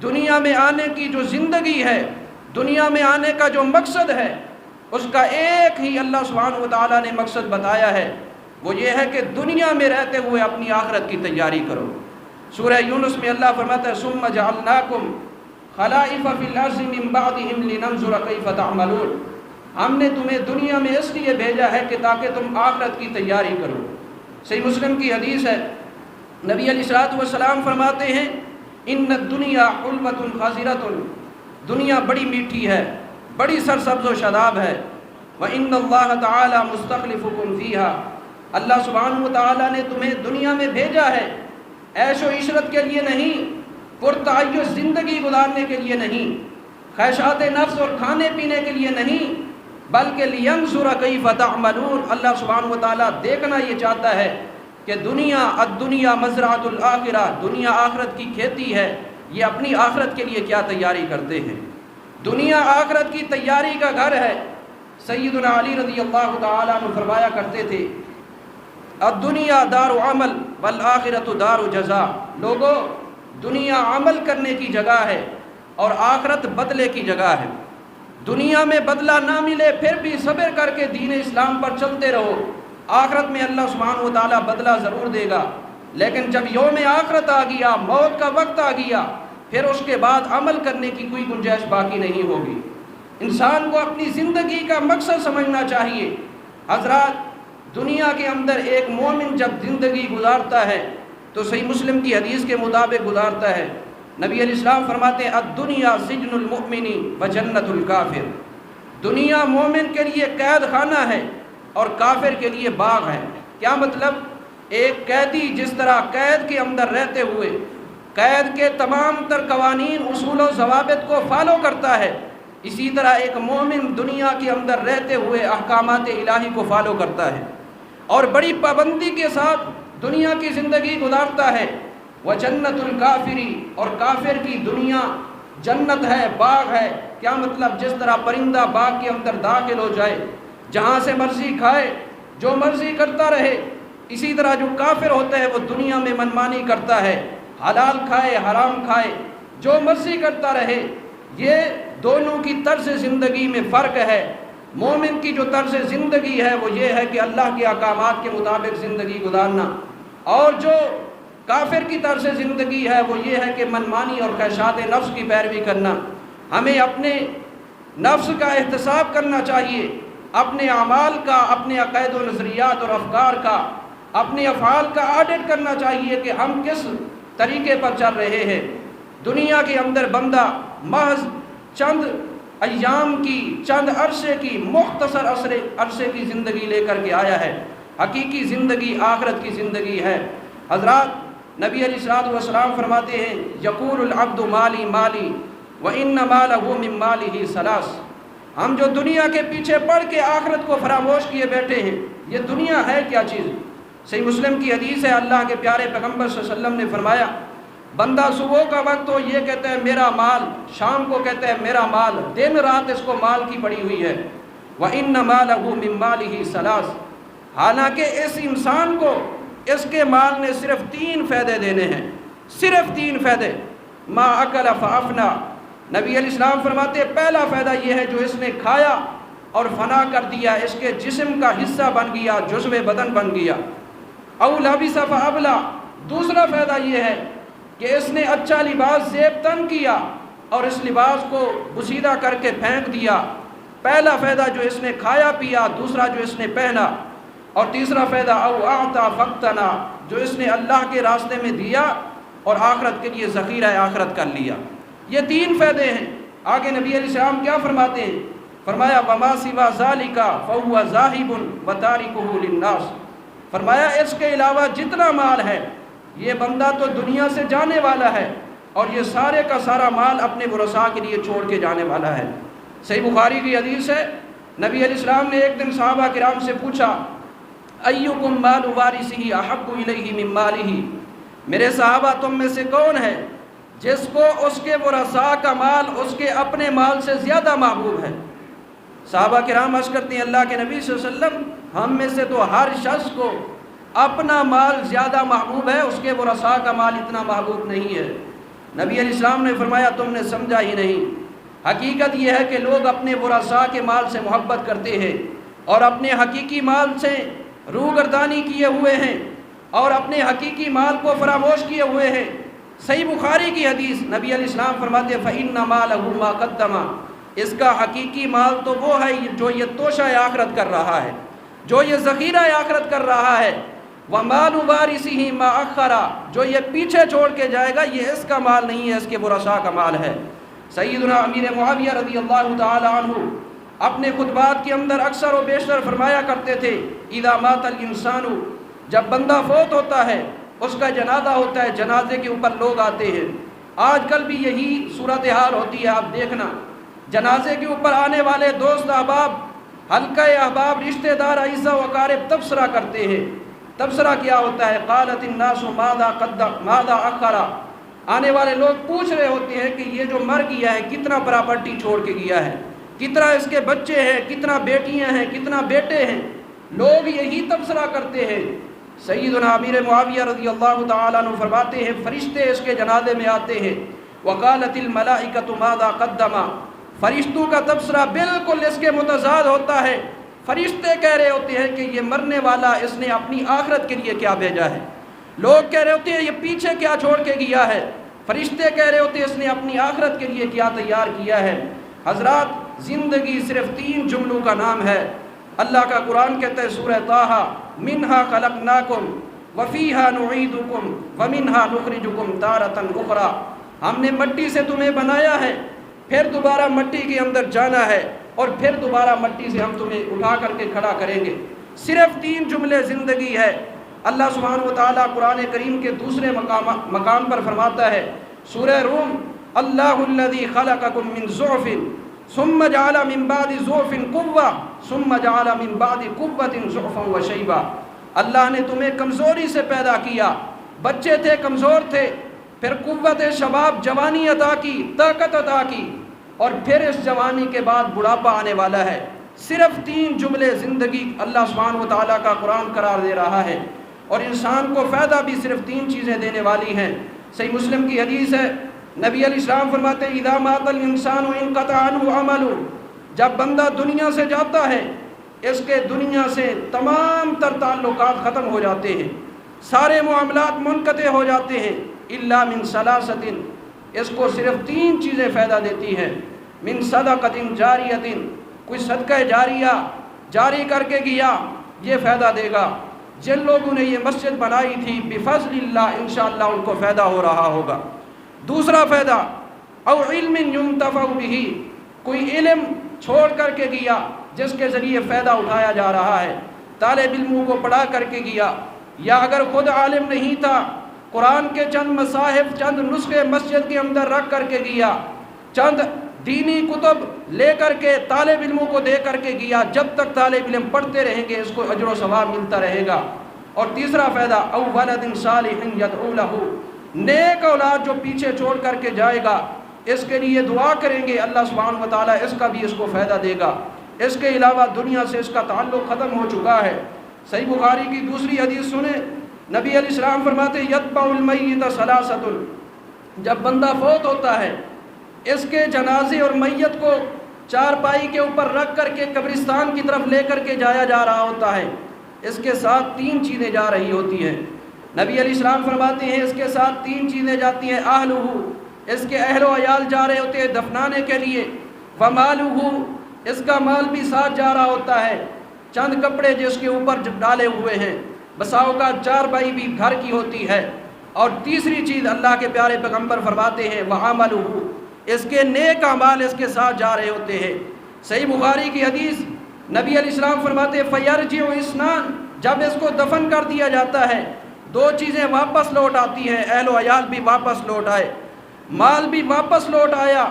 دنیا میں آنے کی جو زندگی ہے، دنیا میں آنے کا جو مقصد ہے، اس کا ایک ہی اللہ سبحانہ و تعالیٰ نے مقصد بتایا ہے، وہ یہ ہے کہ دنیا میں رہتے ہوئے اپنی آخرت کی تیاری کرو۔ سورہ یونس میں اللہ فرماتا ہے ثم جعلناکم خلائف فی الارض من بعدہم لننظر کیف تعملون، ہم نے تمہیں دنیا میں اس لیے بھیجا ہے کہ تاکہ تم آخرت کی تیاری کرو۔ صحیح مسلم کی حدیث ہے، نبی علیہ الصلوۃ والسلام فرماتے ہیں ان الدنیا حلوۃ خضرۃ، دنیا بڑی میٹھی ہے، بڑی سرسبز و شاداب ہے، وان اللہ تعالی مستخلفکم فیہا، اللہ سبحانہ و تعالی نے تمہیں دنیا میں بھیجا ہے عیش و عشرت کے لیے نہیں، پرتعیش زندگی گزارنے کے لیے نہیں، خواہشات نفس اور کھانے پینے کے لیے نہیں، بلکہ لینظر کیف تعملون، اللہ سبحانہ و تعالیٰ دیکھنا یہ چاہتا ہے کہ الدنیا مزرعۃ الآخرہ، دنیا آخرت کی کھیتی ہے، یہ اپنی آخرت کے لیے کیا تیاری کرتے ہیں۔ دنیا آخرت کی تیاری کا گھر ہے۔ سیدنا علی رضی اللہ تعالیٰ عنہ فرمایا کرتے تھے الدنیا دار عمل والآخرۃ دار جزا، لوگو دنیا عمل کرنے کی جگہ ہے اور آخرت بدلے کی جگہ ہے۔ دنیا میں بدلہ نہ ملے پھر بھی صبر کر کے دین اسلام پر چلتے رہو، آخرت میں اللہ سبحانہ و تعالیٰ بدلہ ضرور دے گا، لیکن جب یوم آخرت آ گیا، موت کا وقت آ گیا، پھر اس کے بعد عمل کرنے کی کوئی گنجائش باقی نہیں ہوگی۔ انسان کو اپنی زندگی کا مقصد سمجھنا چاہیے۔ حضرات، دنیا کے اندر ایک مومن جب زندگی گزارتا ہے تو صحیح مسلم کی حدیث کے مطابق گزارتا ہے۔ نبی علیہ السلام فرماتے ہیں الدنیا سجن المؤمن و جنت الکافر، دنیا مومن کے لیے قید خانہ ہے اور کافر کے لیے باغ ہے۔ کیا مطلب؟ ایک قیدی جس طرح قید کے اندر رہتے ہوئے قید کے تمام تر قوانین، اصول و ضوابط کو فالو کرتا ہے، اسی طرح ایک مومن دنیا کے اندر رہتے ہوئے احکامات الہی کو فالو کرتا ہے اور بڑی پابندی کے ساتھ دنیا کی زندگی گزارتا ہے۔ وجنت الکافری، اور کافر کی دنیا جنت ہے، باغ ہے۔ کیا مطلب؟ جس طرح پرندہ باغ کے اندر داخل ہو جائے، جہاں سے مرضی کھائے، جو مرضی کرتا رہے، اسی طرح جو کافر ہوتا ہے وہ دنیا میں منمانی کرتا ہے، حلال کھائے حرام کھائے، جو مرضی کرتا رہے۔ یہ دونوں کی طرز زندگی میں فرق ہے۔ مومن کی جو طرز زندگی ہے وہ یہ ہے کہ اللہ کے احکامات کے مطابق زندگی گزارنا، اور جو کافر کی طرز زندگی ہے وہ یہ ہے کہ منمانی اور خواہشات نفس کی پیروی کرنا۔ ہمیں اپنے نفس کا احتساب کرنا چاہیے، اپنے اعمال کا، اپنے عقائد و نظریات اور افکار کا، اپنے افعال کا آڈٹ کرنا چاہیے کہ ہم کس طریقے پر چل رہے ہیں۔ دنیا کے اندر بندہ محض چند ایام کی، چند عرصے کی، مختصر عرصے کی زندگی لے کر کے آیا ہے، حقیقی زندگی آخرت کی زندگی ہے۔ حضرات، نبی علیہ الصلوۃ والسلام فرماتے ہیں یقول العبد مالی مالی وان مالہ من مالہ ثلاث، ہم جو دنیا کے پیچھے پڑھ کے آخرت کو فراموش کیے بیٹھے ہیں، یہ دنیا ہے کیا چیز؟ صحیح مسلم کی حدیث ہے، اللہ کے پیارے پیغمبر صلی اللہ علیہ وسلم نے فرمایا بندہ صبح کا وقت ہو یہ کہتا ہے میرا مال، شام کو کہتا ہے میرا مال، دن رات اس کو مال کی پڑی ہوئی ہے۔ وَإِنَّ مَالَهُ مِن مَالِهِ ثَلَاث، حالانکہ اس انسان کو اس کے مال نے صرف 3 فائدے دینے ہیں، صرف 3 فائدے۔ ما اکل فافنا، نبی علیہ السلام فرماتے ہیں پہلا فائدہ یہ ہے جو اس نے کھایا اور فنا کر دیا، اس کے جسم کا حصہ بن گیا، جزو بدن بن گیا۔ او لبس فابلا، دوسرا فائدہ یہ ہے کہ اس نے اچھا لباس زیب تن کیا اور اس لباس کو بسیدہ کر کے پھینک دیا۔ پہلا فائدہ جو اس نے کھایا پیا، دوسرا جو اس نے پہنا، اور تیسرا فائدہ او اعطا فقتنا، جو اس نے اللہ کے راستے میں دیا اور آخرت کے لیے ذخیرہ آخرت کر لیا۔ یہ 3 فائدے ہیں۔ آگے نبی علیہ السلام کیا فرماتے ہیں؟ فرمایا وما سوا ذالک فهو ذاہب وتارکہ للناس، فرمایا اس کے علاوہ جتنا مال ہے یہ بندہ تو دنیا سے جانے والا ہے اور یہ سارے کا سارا مال اپنے ورثاء کے لیے چھوڑ کے جانے والا ہے۔ صحیح بخاری کی حدیث ہے، نبی علیہ السلام نے ایک دن صحابہ کرام سے پوچھا ایکم مال وارثہ احب الیہ من مالہ، میرے صحابہ تم میں سے کون ہے جس کو اس کے ورثاء کا مال اس کے اپنے مال سے زیادہ محبوب ہے؟ صحابہ کرام عرض کرتے ہیں اللہ کے نبی صلی اللہ علیہ وسلم ہم میں سے تو ہر شخص کو اپنا مال زیادہ محبوب ہے، اس کے ورثاء کا مال اتنا محبوب نہیں ہے۔ نبی علیہ السلام نے فرمایا تم نے سمجھا ہی نہیں، حقیقت یہ ہے کہ لوگ اپنے ورثاء کے مال سے محبت کرتے ہیں اور اپنے حقیقی مال سے روگردانی کیے ہوئے ہیں اور اپنے حقیقی مال کو فراموش کیے ہوئے ہیں۔ صحیح بخاری کی حدیث، نبی علیہ السلام فرماتے ہیں فَإِنَّ مَالَهُ مَا قَدَّمَ، اس کا حقیقی مال تو وہ ہے جو یہ توشہ آخرت کر رہا ہے، جو یہ ذخیرہ آخرت کر رہا ہے۔ وَمَالُ وَارِثِهِ مَا أَخَّرَ، جو یہ پیچھے چھوڑ کے جائے گا یہ اس کا مال نہیں ہے، اس کے ورثاء کا مال ہے۔ سیدنا امیر معاویہ رضی اللہ تعالی عنہ اپنے خطبات کے اندر اکثر و بیشتر فرمایا کرتے تھے، اِذَا مَاتَ الْإِنسَانُ، جب بندہ فوت ہوتا ہے، اس کا جنازہ ہوتا ہے، جنازے کے اوپر لوگ آتے ہیں۔ آج کل بھی یہی صورتحال ہوتی ہے، آپ دیکھنا جنازے کے اوپر آنے والے دوست احباب، حلقہ احباب، رشتہ دار، اعزاء و اقارب تبصرہ کرتے ہیں۔ تبصرہ کیا ہوتا ہے؟ قالت الناس ماذا اخر، آنے والے لوگ پوچھ رہے ہوتے ہیں کہ یہ جو مر گیا ہے کتنا پراپرٹی چھوڑ کے گیا ہے، کتنا اس کے بچے ہیں، کتنا بیٹیاں ہیں، کتنا بیٹے ہیں، لوگ یہی تبصرہ کرتے ہیں۔ سیدنا امیر معاویہ رضی اللہ تعالیٰ عنہ فرماتے ہیں فرشتے اس کے جنازے میں آتے ہیں، وقالت الملائکۃ ماذا قدم، فرشتوں کا تبصرہ بالکل اس کے متضاد ہوتا ہے۔ فرشتے کہہ رہے ہوتے ہیں کہ یہ مرنے والا اس نے اپنی آخرت کے لیے کیا بھیجا ہے، لوگ کہہ رہے ہوتے ہیں یہ پیچھے کیا چھوڑ کے گیا ہے، فرشتے کہہ رہے ہوتے ہیں اس نے اپنی آخرت کے لیے کیا تیار کیا ہے۔ حضرات، زندگی صرف 3 جملوں کا نام ہے۔ اللہ کا قرآن کہتا ہے سورہ طٰہٰ، منہا خلقناکم وفیہا نعیدکم ومنہا نخرجکم تارۃ اخری، ہم نے مٹی سے تمہیں بنایا ہے، پھر دوبارہ مٹی کے اندر جانا ہے، اور پھر دوبارہ مٹی سے ہم تمہیں اٹھا کر کے کھڑا کریں گے۔ صرف 3 جملے زندگی ہے۔ اللہ سبحانہ و تعالیٰ قرآن کریم کے دوسرے مقام پر فرماتا ہے سورہ روم، اللہ الذی خلقکم من ضعف ثم جعل من بعد ضعف قوة ثم جعل من بعد قوة ضعفا وشیبا، اللہ نے تمہیں کمزوری سے پیدا کیا، بچے تھے، کمزور تھے، پھر قوت شباب، جوانی عطا کی، طاقت عطا کی، اور پھر اس جوانی کے بعد بڑھاپا آنے والا ہے۔ صرف 3 جملے زندگی اللہ سبحانہ و تعالیٰ کا قرآن قرار دے رہا ہے، اور انسان کو فائدہ بھی صرف 3 چیزیں دینے والی ہیں۔ صحیح مسلم کی حدیث ہے، نبی علیہ السلام فرماتے ہیں اذا مات الانسان انقطع عنہ عمله، جب بندہ دنیا سے جاتا ہے اس کے دنیا سے تمام تر تعلقات ختم ہو جاتے ہیں، سارے معاملات منقطع ہو جاتے ہیں، الا من ثلاثۃ، اس کو صرف 3 چیزیں فائدہ دیتی ہیں۔ من صدقۃ جاریۃ، کوئی صدقہ جاریہ جاری کر کے گیا، یہ فائدہ دے گا۔ جن لوگوں نے یہ مسجد بنائی تھی بفضل اللہ، انشاءاللہ ان کو فائدہ ہو رہا ہوگا۔ دوسرا فائدہ، او علم ينتفع به، کوئی علم چھوڑ کر کے گیا جس کے ذریعے فائدہ اٹھایا جا رہا ہے، طالب علموں کو پڑھا کر کے گیا، یا اگر خود عالم نہیں تھا قرآن کے چند مصاحف، چند نسخے مسجد کے اندر رکھ کر کے گیا، چند دینی کتب لے کر کے طالب علموں کو دے کر کے گیا، جب تک طالب علم پڑھتے رہیں گے اس کو اجر و ثواب ملتا رہے گا۔ اور تیسرا فائدہ، او ولد صالح یدعو لہ، نیک اولاد جو پیچھے چھوڑ کر کے جائے گا اس کے لیے دعا کریں گے، اللہ سبحانہ و تعالیٰ اس کا بھی اس کو فائدہ دے گا۔ اس کے علاوہ دنیا سے اس کا تعلق ختم ہو چکا ہے۔ صحیح بخاری کی دوسری حدیث سنیں، نبی علیہ السلام فرماتے یتبع المیت ثلاثۃ، جب بندہ فوت ہوتا ہے اس کے جنازے اور میت کو چارپائی کے اوپر رکھ کر کے قبرستان کی طرف لے کر کے جایا جا رہا ہوتا ہے، اس کے ساتھ 3 چیزیں جا رہی ہوتی ہیں۔ نبی علیہ السلام فرماتے ہیں اس کے ساتھ 3 چیزیں جاتی ہیں، اہلہ، اس کے اہل و عیال جا رہے ہوتے ہیں دفنانے کے لیے، ومالہ، اس کا مال بھی ساتھ جا رہا ہوتا ہے، چند کپڑے جس کے اوپر ڈالے ہوئے ہیں، بساؤ کا چارپائی بھی گھر کی ہوتی ہے، اور تیسری چیز اللہ کے پیارے پیغمبر فرماتے ہیں وعملہ، اس کے نیک اعمال اس کے ساتھ جا رہے ہوتے ہیں۔ صحیح بخاری کی حدیث، نبی علیہ السلام فرماتے ہیں فیرجع اثنان، جب اس کو دفن کر دیا جاتا ہے 2 چیزیں واپس لوٹ آتی ہیں، اہل و عیال بھی واپس لوٹ آئے، مال بھی واپس لوٹ آیا،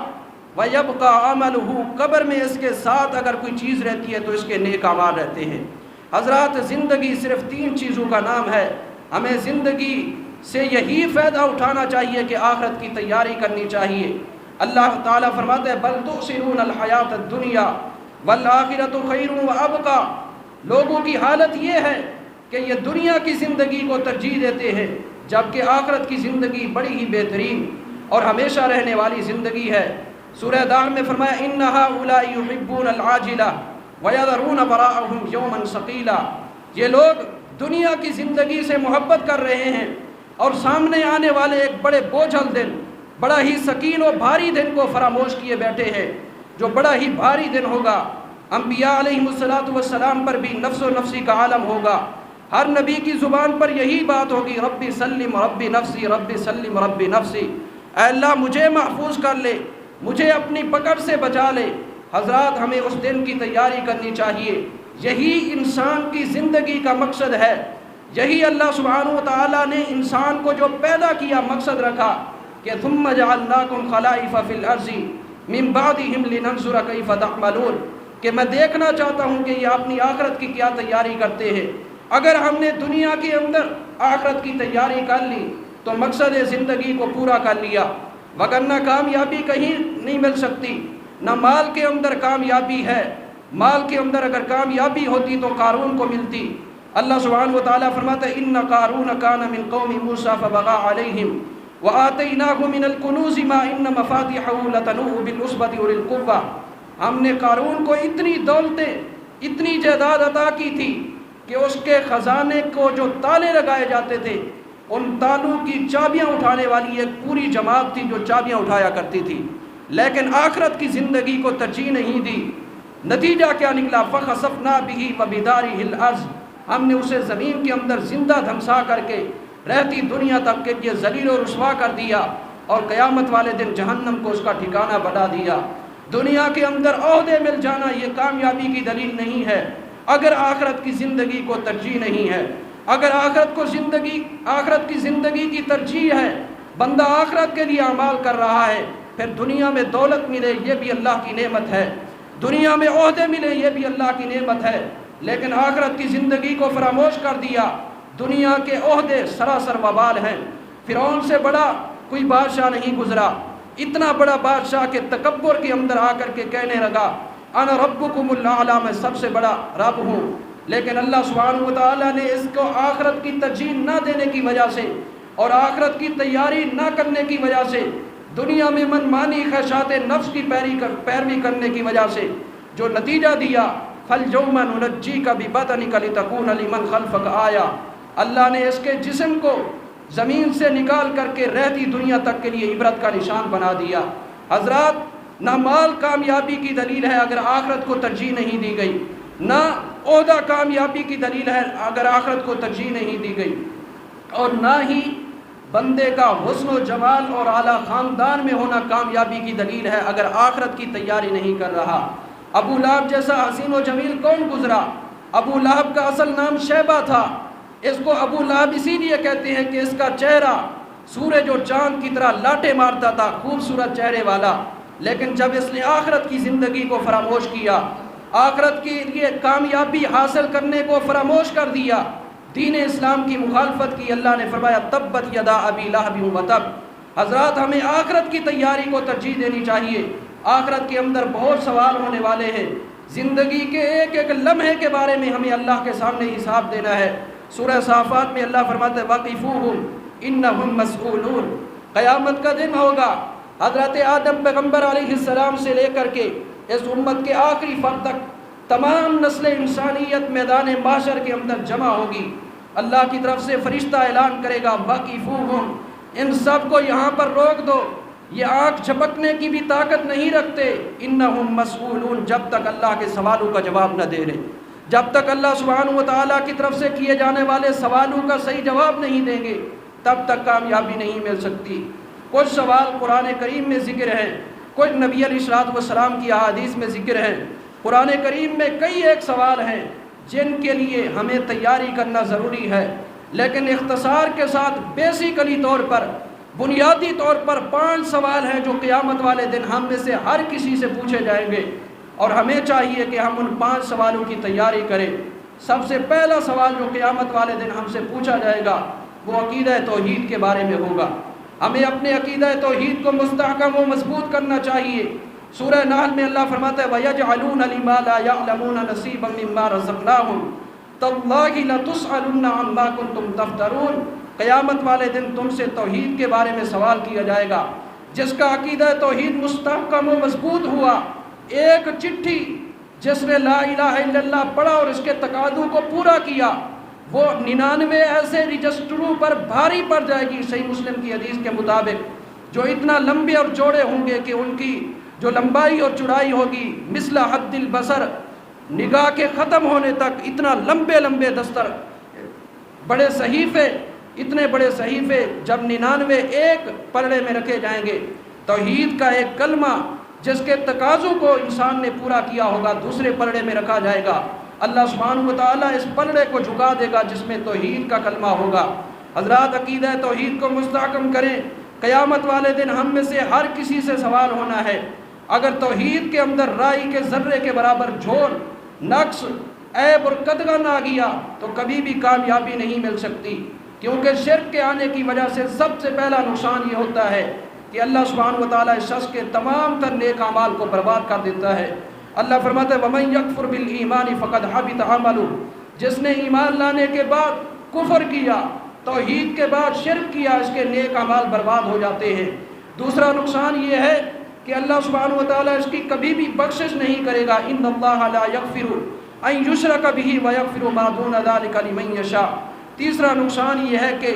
وَيَبْقَى عَمَلُهُ، قبر میں اس کے ساتھ اگر کوئی چیز رہتی ہے تو اس کے نیک اعمال رہتے ہیں۔ حضرات، زندگی صرف 3 چیزوں کا نام ہے، ہمیں زندگی سے یہی فائدہ اٹھانا چاہیے کہ آخرت کی تیاری کرنی چاہیے۔ اللہ تعالیٰ فرماتے ہیں بل تؤثرون الحیات الدنیا والآخرۃ خیر وابقیٰ، لوگوں کی حالت یہ ہے کہ یہ دنیا کی زندگی کو ترجیح دیتے ہیں، جبکہ آخرت کی زندگی بڑی ہی بہترین اور ہمیشہ رہنے والی زندگی ہے۔ سورہ دار میں فرمایا ان ہؤلاء یحبون العاجلہ ویذرون وراءہم یوما ثقیلا، یہ لوگ دنیا کی زندگی سے محبت کر رہے ہیں اور سامنے آنے والے ایک بڑے بوجھل دن، بڑا ہی ثقیل و بھاری دن کو فراموش کیے بیٹھے ہیں۔ جو بڑا ہی بھاری دن ہوگا۔ انبیاء علیہم السلام پر بھی نفس و نفسی کا عالم ہوگا۔ ہر نبی کی زبان پر یہی بات ہوگی، ربی سلم ربی نفسی ربی سلم ربی نفسی، اے اللہ مجھے محفوظ کر لے، مجھے اپنی پکڑ سے بچا لے۔ حضرات ہمیں اس دن کی تیاری کرنی چاہیے۔ یہی انسان کی زندگی کا مقصد ہے، یہی اللہ سبحانہ و تعالیٰ نے انسان کو جو پیدا کیا مقصد رکھا کہ ثم جعلناکم خلائف فی الارض من بعدہم لننظر کیف تعملون، کہ میں دیکھنا چاہتا ہوں کہ یہ اپنی آخرت کی کیا تیاری کرتے ہیں۔ اگر ہم نے دنیا کے اندر آخرت کی تیاری کر لی تو مقصد زندگی کو پورا کر لیا، وگرنہ کامیابی کہیں نہیں مل سکتی۔ نہ مال کے اندر کامیابی ہے، مال کے اندر اگر کامیابی ہوتی تو قارون کو ملتی۔ اللہ سبحانہ و تعالیٰ فرماتا ہے ان قارون کان من قوم موسیٰ فبغى علیہم وآتیناہ من الکنوز ما ان مفاتحہ لتنوء بالعصبۃ اولي القوہ، ہم نے قارون کو اتنی دولتیں، اتنی جائیداد عطا کی تھی کہ اس کے خزانے کو جو تالے لگائے جاتے تھے ان تالوں کی چابیاں اٹھانے والی ایک پوری جماعت تھی جو چابیاں اٹھایا کرتی تھی، لیکن آخرت کی زندگی کو ترجیح نہیں دی۔ نتیجہ کیا نکلا؟ فخسفنا به وبداره الارض، ہم نے اسے زمین کے اندر زندہ دھمسا کر کے رہتی دنیا تک کے لیے ذلیل و رسوا کر دیا، اور قیامت والے دن جہنم کو اس کا ٹھکانہ بنا دیا۔ دنیا کے اندر عہدے مل جانا یہ کامیابی کی دلیل نہیں ہے اگر آخرت کی زندگی کو ترجیح نہیں ہے۔ اگر آخرت کی زندگی کی ترجیح ہے، بندہ آخرت کے لیے اعمال کر رہا ہے، پھر دنیا میں دولت ملے یہ بھی اللہ کی نعمت ہے، دنیا میں عہدے ملے یہ بھی اللہ کی نعمت ہے، لیکن آخرت کی زندگی کو فراموش کر دیا۔ دنیا کے عہدے سراسر وبال ہیں۔ فرعون سے بڑا کوئی بادشاہ نہیں گزرا، اتنا بڑا بادشاہ کہ تکبر کے اندر آ کر کے کہنے لگا انا ربکم الاعلی، میں سب سے بڑا رب ہوں۔ لیکن اللہ سبحانہ و تعالیٰ نے اس کو آخرت کی ترجیح نہ دینے کی وجہ سے اور آخرت کی تیاری نہ کرنے کی وجہ سے، دنیا میں منمانی خواہشات نفس کی پیروی کرنے کی وجہ سے جو نتیجہ دیا فَالْيَوْمَ نُنَجِّيكَ بِبَدَنِكَ لِتَكُونَ لِمَنْ خَلْفَكَ آیَةً، اللہ نے اس کے جسم کو زمین سے نکال کر کے رہتی دنیا تک کے لیے عبرت کا نشان بنا دیا۔ حضرات نہ مال کامیابی کی دلیل ہے اگر آخرت کو ترجیح نہیں دی گئی، نہ عہدہ کامیابی کی دلیل ہے اگر آخرت کو ترجیح نہیں دی گئی، اور نہ ہی بندے کا حسن و جمال اور اعلیٰ خاندان میں ہونا کامیابی کی دلیل ہے اگر آخرت کی تیاری نہیں کر رہا۔ ابو لہب جیسا حسین و جمیل کون گزرا؟ ابو لہب کا اصل نام شیبہ تھا، اس کو ابو لہب اسی لیے کہتے ہیں کہ اس کا چہرہ سورج اور چاند کی طرح لاٹے مارتا تھا، خوبصورت چہرے والا، لیکن جب اس نے آخرت کی زندگی کو فراموش کیا، آخرت کے لیے کامیابی حاصل کرنے کو فراموش کر دیا، دین اسلام کی مخالفت کی، اللہ نے فرمایا تبت یدا ابی لہب وتب۔ حضرات ہمیں آخرت کی تیاری کو ترجیح دینی چاہیے۔ آخرت کے اندر بہت سوال ہونے والے ہیں، زندگی کے ایک ایک لمحے کے بارے میں ہمیں اللہ کے سامنے حساب دینا ہے۔ سورہ صافات میں اللہ فرماتا ہے وَقِفُوهُمْ إِنَّهُمْ مَسْئُولُونَ، قیامت کا دن ہوگا، حضرت آدم پیغمبر علیہ السلام سے لے کر کے اس امت کے آخری فرد تک تمام نسل انسانیت میدان محشر کے اندر جمع ہوگی۔ اللہ کی طرف سے فرشتہ اعلان کرے گا وَقِفُوهُمْ، ان سب کو یہاں پر روک دو، یہ آنکھ جھپکنے کی بھی طاقت نہیں رکھتے، انہم مسئولون، جب تک اللہ کے سوالوں کا جواب نہ دے رہے، جب تک اللہ سبحانہ و تعالیٰ کی طرف سے کیے جانے والے سوالوں کا صحیح جواب نہیں دیں گے تب تک کامیابی نہیں مل سکتی۔ کچھ سوال قرآن کریم میں ذکر ہیں، کچھ نبی علیہ السلام کی احادیث میں ذکر ہیں۔ قرآن کریم میں کئی ایک سوال ہیں جن کے لیے ہمیں تیاری کرنا ضروری ہے، لیکن اختصار کے ساتھ بیسیکلی طور پر، بنیادی طور پر 5 سوال ہیں جو قیامت والے دن ہم میں سے ہر کسی سے پوچھے جائیں گے، اور ہمیں چاہیے کہ ہم ان 5 سوالوں کی تیاری کریں۔ سب سے پہلا سوال جو قیامت والے دن ہم سے پوچھا جائے گا وہ عقیدہ توحید کے بارے میں ہوگا۔ ہمیں اپنے عقیدہ توحید کو مستحکم و مضبوط کرنا چاہیے۔ سورہ نحل میں اللہ فرماتا ہے وَيَجْعَلُونَ لِمَا لَا يَعْلَمُونَ نَصِيبًا مِّمَّا رَزَقْنَاهُمْ تَاللَّهِ لَتُسْأَلُنَّ عَمَّا كُنتُمْ تَفْتَرُونَ، قیامت والے دن تم سے توحید کے بارے میں سوال کیا جائے گا۔ جس کا عقیدہ توحید مستحکم و مضبوط ہوا، ایک چٹھی جس نے لا الہ الا اللہ پڑھا اور اس کے تقاضوں کو پورا کیا، وہ 99 ایسے رجسٹروں پر بھاری پڑ جائے گی، صحیح مسلم کی حدیث کے مطابق، جو اتنا لمبے اور چوڑے ہوں گے کہ ان کی جو لمبائی اور چوڑائی ہوگی مثل حد البصر، نگاہ کے ختم ہونے تک اتنا لمبے لمبے دستر، بڑے صحیفے، اتنے بڑے صحیفے جب 99 ایک پلڑے میں رکھے جائیں گے، توحید کا ایک کلمہ جس کے تقاضوں کو انسان نے پورا کیا ہوگا دوسرے پلڑے میں رکھا جائے گا، اللہ سبحانہ وتعالیٰ اس پلڑے کو جھکا دے گا جس میں توحید کا کلمہ ہوگا۔ حضرات عقیدہ توحید کو مستحکم کریں، قیامت والے دن ہم میں سے ہر کسی سے سوال ہونا ہے۔ اگر توحید کے اندر رائی کے ذرے کے برابر جھول، نقص، عیب اور قدغن آ گیا تو کبھی بھی کامیابی نہیں مل سکتی، کیونکہ شرک کے آنے کی وجہ سے سب سے پہلا نقصان یہ ہوتا ہے کہ اللہ سبحانہ وتعالیٰ اس شخص کے تمام تر نیک اعمال کو برباد کر دیتا ہے۔ اللہ فرماتا ہے وَمَن يَكْفُرْ بِالْإِيمَانِ فَقَدْ حَبِطَ عَمَلُهُ، جس نے ایمان لانے کے بعد کفر کیا، توحید کے بعد شرک کیا، اس کے نیک اعمال برباد ہو جاتے ہیں۔ دوسرا نقصان یہ ہے کہ اللہ سبحانہ وتعالیٰ اس کی کبھی بھی بخشش نہیں کرے گا۔ ان اللہ لا یغفر ان یشرک بہ ویغفر ما دون ذلک لمن یشاء۔ تیسرا نقصان یہ ہے کہ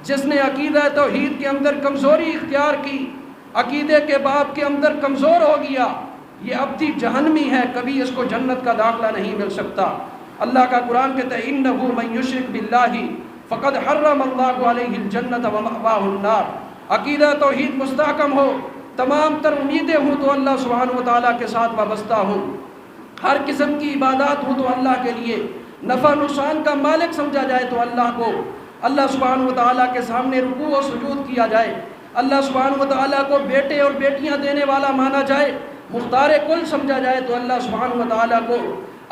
جس نے عقیدہ توحید کے اندر کمزوری اختیار کی، عقیدے کے باب کے اندر کمزور ہو گیا، یہ ابدی جہنمی ہے، کبھی اس کو جنت کا داخلہ نہیں مل سکتا۔ اللہ کا قرآن کہتا ہے انہ من یشرک باللہ فقد حرم اللہ علیہ الجنت ومأواہ النار۔ عقیدہ توحید مستحکم ہو، تمام تر امیدیں ہوں تو اللہ سبحانہ وتعالیٰ کے ساتھ وابستہ ہوں، ہر قسم کی عبادات ہوں تو اللہ کے لیے، نفع نقصان کا مالک سمجھا جائے تو اللہ کو، اللہ سبحانہ وتعالیٰ کے سامنے رکوع و سجود کیا جائے، اللہ سبحانہ وتعالیٰ کو بیٹے اور بیٹیاں دینے والا مانا جائے، مختار کل سمجھا جائے تو اللہ سبحانہ وتعالیٰ کو،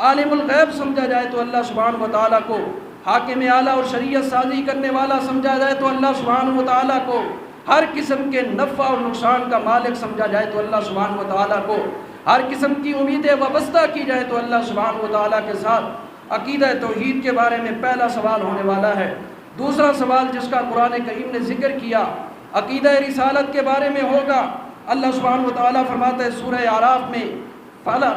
عالم الغیب سمجھا جائے تو اللہ سبحانہ وتعالیٰ کو، حاکم اعلیٰ اور شریعت سازی کرنے والا سمجھا جائے تو اللہ سبحانہ وتعالیٰ کو، ہر قسم کے نفع اور نقصان کا مالک سمجھا جائے تو اللہ سبحانہ وتعالیٰ کو، ہر قسم کی امیدیں وابستہ کی جائے تو اللہ سبحانہ وتعالیٰ کے ساتھ۔ عقیدہ توحید کے بارے میں پہلا سوال ہونے والا ہے۔ دوسرا سوال جس کا قرآن کریم نے ذکر کیا عقیدہ رسالت کے بارے میں ہوگا۔ اللہ سبحانہ وتعالیٰ فرماتا ہے سورہ اعراف میں فَلَا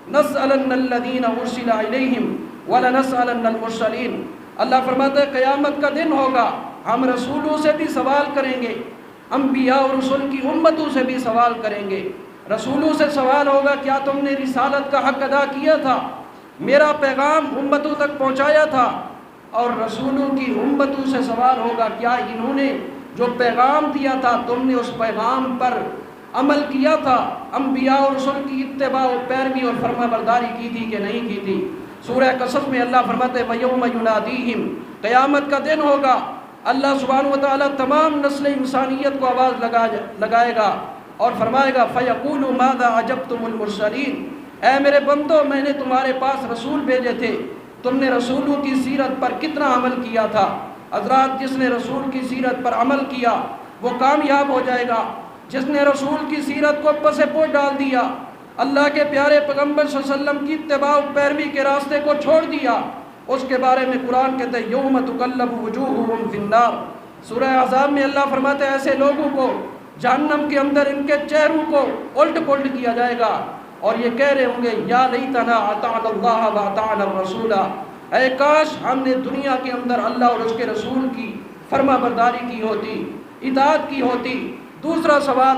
نَسْأَلَنَّ الَّذِينَ أُرْسِلَ إِلَيْهِمْ وَلَنَسْأَلَنَّ الْمُرْسَلِينَ۔ اللہ فرماتا ہے قیامت کا دن ہوگا، ہم رسولوں سے بھی سوال کریں گے، انبیاء اور رسول کی امتوں سے بھی سوال کریں گے۔ رسولوں سے سوال ہوگا کیا تم نے رسالت کا حق ادا کیا تھا، میرا پیغام امتوں تک پہنچایا تھا؟ اور رسولوں کی امتوں سے سوال ہوگا کیا انہوں نے جو پیغام دیا تھا تم نے اس پیغام پر عمل کیا تھا، انبیاء اور رسول کی اتباع و پیروی اور فرما برداری کی تھی کہ نہیں کی تھی؟ سورہ قصص میں اللہ فرماتے ہیں وَيَوْمَ يُنَادِيهِمْ، قیامت کا دن ہوگا، اللہ سبحانہ وتعالیٰ تمام نسل انسانیت کو آواز لگائے گا اور فرمائے گا فَيَقُولُ مَاذَا عَجَبْتُمُ الْمُرْسَلِينَ، اے میرے بندو میں نے تمہارے پاس رسول بھیجے تھے، تم نے رسولوں کی سیرت پر کتنا عمل کیا تھا؟ حضرات جس نے رسول کی سیرت پر عمل کیا وہ کامیاب ہو جائے گا، جس نے رسول کی سیرت کو پس پوش ڈال دیا، اللہ کے پیارے پیغمبر صلی اللہ علیہ وسلم کی اتباع و پیروی کے راستے کو چھوڑ دیا، اس کے بارے میں قرآن کہتے ہیں یوم تقلب وجوہہم فی النار۔ سورہ احزاب میں اللہ فرماتے ہیں ایسے لوگوں کو جہنم کے اندر ان کے چہروں کو الٹ پلٹ کیا جائے گا اور یہ کہہ رہے ہوں گے یا لیتنا اطعنا اللہ و اطعنا الرسول، اے کاش ہم نے دنیا کے اندر اللہ اور اس کے رسول کی فرما برداری کی ہوتی، اطاعت کی ہوتی۔ دوسرا سوال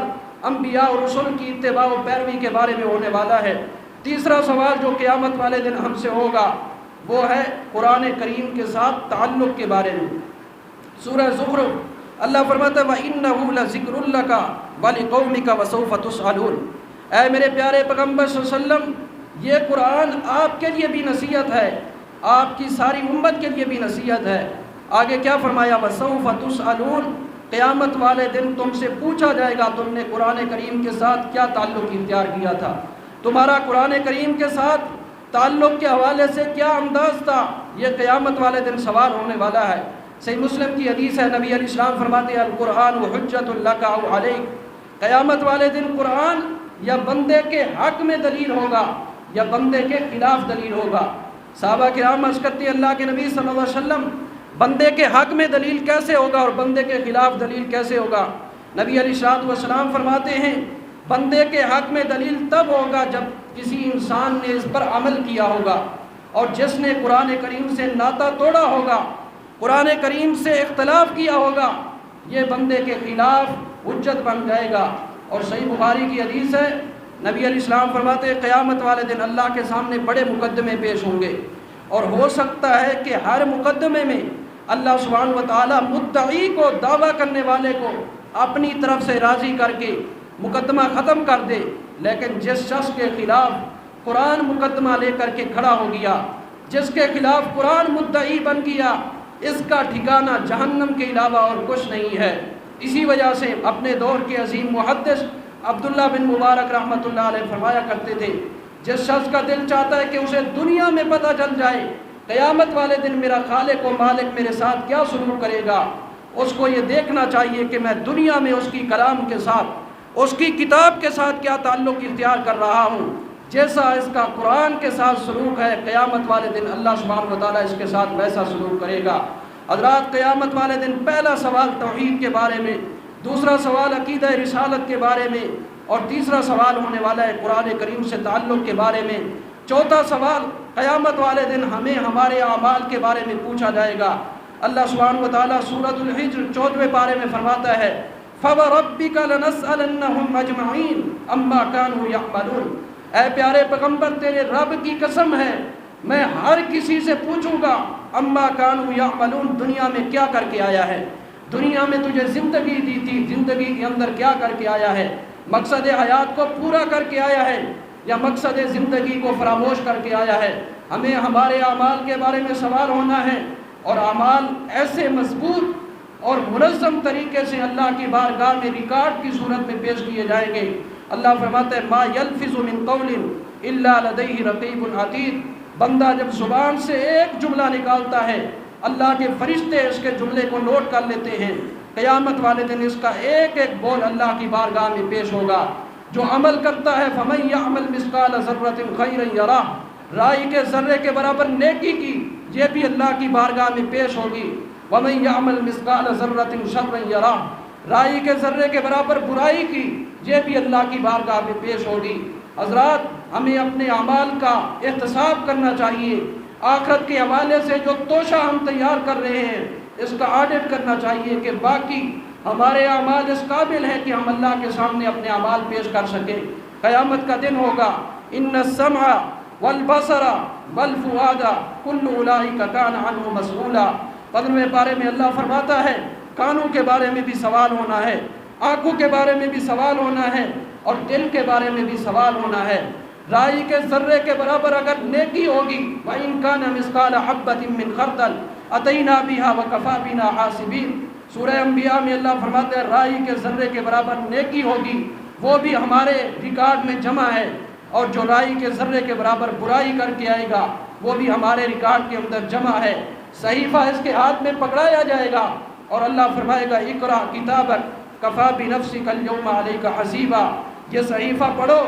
انبیاء اور رسول کی اتباع و پیروی کے بارے میں ہونے والا ہے۔ تیسرا سوال جو قیامت والے دن ہم سے ہوگا وہ ہے قرآن کریم کے ساتھ تعلق کے بارے میں۔ سورہ زخرف اللہ فرماتا ہے وَإِنَّهُ لَذِكْرٌ لَكَ وَلِقَوْمِكَ وَسَوْفَ تُسْأَلُونَ، اے میرے پیارے پیغمبر صلی اللہ علیہ وسلم یہ قرآن آپ کے لیے بھی نصیحت ہے، آپ کی ساری امت کے لیے بھی نصیحت ہے۔ آگے کیا فرمایا وَسَوْفَ تُسْأَلُونَ، قیامت والے دن تم سے پوچھا جائے گا تم نے قرآن کریم کے ساتھ کیا تعلق اختیار کیا تھا، تمہارا قرآن کریم کے ساتھ تعلق کے حوالے سے کیا انداز تھا، یہ قیامت والے دن سوال ہونے والا ہے۔ صحیح مسلم کی حدیث ہے، نبی علیہ السلام فرماتے ہیں القرآن حجۃ لک او علیک، قیامت والے دن قرآن یا بندے کے حق میں دلیل ہوگا یا بندے کے خلاف دلیل ہوگا۔ صحابہ کرام عرض کرتے ہیں اللہ کے نبی صلی اللہ علیہ وسلم بندے کے حق میں دلیل کیسے ہوگا اور بندے کے خلاف دلیل کیسے ہوگا؟ نبی علیہ السلام فرماتے ہیں بندے کے حق میں دلیل تب ہوگا جب کسی انسان نے اس پر عمل کیا ہوگا، اور جس نے قرآن کریم سے ناطہ توڑا ہوگا، قرآن کریم سے اختلاف کیا ہوگا، یہ بندے کے خلاف حجت بن جائے گا۔ اور صحیح بخاری کی حدیث ہے نبی علیہ السلام فرماتے ہیں قیامت والے دن اللہ کے سامنے بڑے مقدمے پیش ہوں گے، اور ہو سکتا ہے کہ ہر مقدمے میں اللہ سبحانہ و تعالیٰ مدعی کو، دعویٰ کرنے والے کو اپنی طرف سے راضی کر کے مقدمہ ختم کر دے، لیکن جس شخص کے خلاف قرآن مقدمہ لے کر کے کھڑا ہو گیا، جس کے خلاف قرآن مدعی بن گیا، اس کا ٹھکانہ جہنم کے علاوہ اور کچھ نہیں ہے۔ اسی وجہ سے اپنے دور کے عظیم محدث عبداللہ بن مبارک رحمۃ اللہ علیہ فرمایا کرتے تھے، جس شخص کا دل چاہتا ہے کہ اسے دنیا میں پتہ چل جائے قیامت والے دن میرا خالق و مالک میرے ساتھ کیا سلوک کرے گا، اس کو یہ دیکھنا چاہیے کہ میں دنیا میں اس کی کلام کے ساتھ، اس کی کتاب کے ساتھ کیا تعلق اختیار کر رہا ہوں۔ جیسا اس کا قرآن کے ساتھ سلوک ہے، قیامت والے دن اللہ سبحانہ و تعالیٰ اس کے ساتھ ویسا سلوک کرے گا۔ حضرات، قیامت والے دن پہلا سوال توحید کے بارے میں، دوسرا سوال عقیدہ رسالت کے بارے میں، اور تیسرا سوال ہونے والا ہے قرآن کریم سے تعلق کے بارے میں۔ چوتھا سوال قیامت والے دن ہمیں ہمارے اعمال کے بارے میں پوچھا جائے گا۔ اللہ سبحانہ و تعالیٰ سورۃ الحجر 14ویں پارے میں فرماتا ہے فَوَرَبِّكَ لَنَسْأَلَنَّهُمْ أَجْمَعِينَ عَمَّا كَانُوا يَعْمَلُونَ۔ اے پیارے پیغمبر، تیرے رب کی قسم ہے میں ہر کسی سے پوچھوں گا عَمَّا كَانُوا يَعْمَلُونَ، دنیا میں کیا کر کے آیا ہے، دنیا میں تجھے زندگی دی تھی، زندگی کے اندر کیا کر کے آیا ہے، مقصد حیات کو پورا کر کے آیا ہے یا مقصد زندگی کو فراموش کر کے آیا ہے۔ ہمیں ہمارے اعمال کے بارے میں سوال ہونا ہے، اور اعمال ایسے مضبوط اور منظم طریقے سے اللہ کی بارگاہ میں ریکارڈ کی صورت میں پیش کیے جائیں گے۔ اللہ فرماتا ہے ما یلفظ من قول الا لدیہ رقیب عتید، بندہ جب زبان سے ایک جملہ نکالتا ہے اللہ کے فرشتے اس کے جملے کو نوٹ کر لیتے ہیں۔ قیامت والے دن اس کا ایک ایک بول اللہ کی بارگاہ میں پیش ہوگا۔ جو عمل کرتا ہے فَمَن يَعْمَلْ مِثْقَالَ ذَرَّةٍ خَيْرًا يَرَهُ، رائی کے ذرے کے برابر نیکی کی، یہ بھی اللہ کی بارگاہ میں پیش ہوگی۔ وَمَن يَعْمَلْ مِثْقَالَ ذَرَّةٍ شَرًّا يَرَهُ، رائی کے ذرے کے برابر برائی کی، یہ بھی اللہ کی بارگاہ میں پیش ہوگی۔ حضرات، ہمیں اپنے اعمال کا احتساب کرنا چاہیے، آخرت کے حوالے سے جو توشہ ہم تیار کر رہے ہیں اس کا آڈٹ کرنا چاہیے کہ باقی ہمارے اعمال اس قابل ہیں کہ ہم اللہ کے سامنے اپنے اعمال پیش کر سکیں۔ قیامت کا دن ہوگا، ان السمع والبصر والفؤاد کل اولئک کان عنہ مسئولا۔ 15ویں پارے میں اللہ فرماتا ہے کانوں کے بارے میں بھی سوال ہونا ہے، آنکھوں کے بارے میں بھی سوال ہونا ہے، اور دل کے بارے میں بھی سوال ہونا ہے۔ رائی کے ذرے کے برابر اگر نیکی ہوگی وَإِن كَانَ مِثْقَالَ حَبَّةٍ مِّنْ خَرْدَلٍ أَتَيْنَا بِهَا وَكَفَىٰ بِنَا حَاسِبِينَ۔ سورہ انبیاء میں اللہ فرماتے ہیں رائی کے ذرے کے برابر نیکی ہوگی، وہ بھی ہمارے ریکارڈ میں جمع ہے، اور جو رائی کے ذرے کے برابر برائی کر کے آئے گا وہ بھی ہمارے ریکارڈ کے اندر جمع ہے۔ صحیفہ اس کے ہاتھ میں پکڑایا جائے گا، اور اللہ فرمائے گا اقرأ کتابک کفیٰ بنفسک اليوم علیک حسیبا، یہ صحیفہ پڑھو،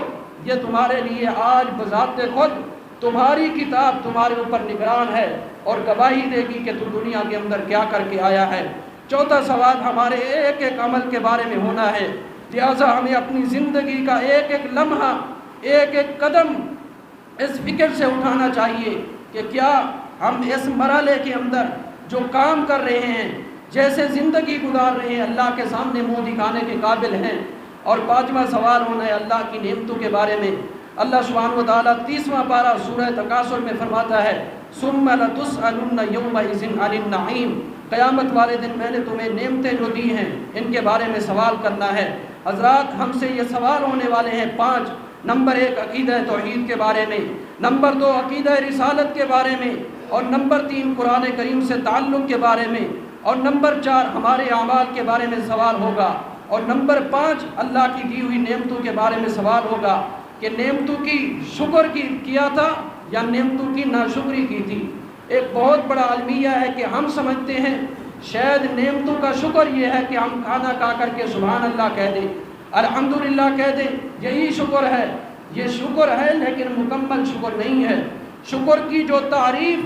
یہ تمہارے لیے آج بذات خود تمہاری کتاب تمہارے اوپر نگران ہے اور گواہی دے گی کہ تو دنیا کے اندر کیا کر کے آیا ہے۔ چوتھا سوال ہمارے ایک ایک عمل کے بارے میں ہونا ہے، لہٰذا ہمیں اپنی زندگی کا ایک ایک لمحہ، ایک ایک قدم اس فکر سے اٹھانا چاہیے کہ کیا ہم اس مرحلے کے اندر جو کام کر رہے ہیں، جیسے زندگی گزار رہے ہیں، اللہ کے سامنے منہ دکھانے کے قابل ہیں۔ اور 5واں سوال ہونا ہے اللہ کی نعمتوں کے بارے میں۔ اللہ سبحانہ و تعالیٰ 30واں پارہ سورہ تکاثر میں فرماتا ہے ثم لتسألن یومئذ عن النعیم، قیامت والے دن میں نے تمہیں نعمتیں جو دی ہیں ان کے بارے میں سوال کرنا ہے۔ حضرات، ہم سے یہ سوال ہونے والے ہیں 5۔ نمبر 1 عقیدہ توحید کے بارے میں، نمبر 2 عقیدہ رسالت کے بارے میں، اور نمبر 3 قرآن کریم سے تعلق کے بارے میں، اور نمبر 4 ہمارے اعمال کے بارے میں سوال ہوگا، اور نمبر 5 اللہ کی دی ہوئی نعمتوں کے بارے میں سوال ہوگا کہ نعمتوں کی شکر کیا تھا یا نعمتوں کی ناشکری کی تھی۔ ایک بہت بڑا المیہ ہے کہ ہم سمجھتے ہیں شاید نعمتوں کا شکر یہ ہے کہ ہم کھانا کھا کر کے سبحان اللہ کہہ دیں، الحمدللہ کہہ دیں، یہی شکر ہے۔ یہ شکر ہے لیکن مکمل شکر نہیں ہے۔ شکر کی جو تعریف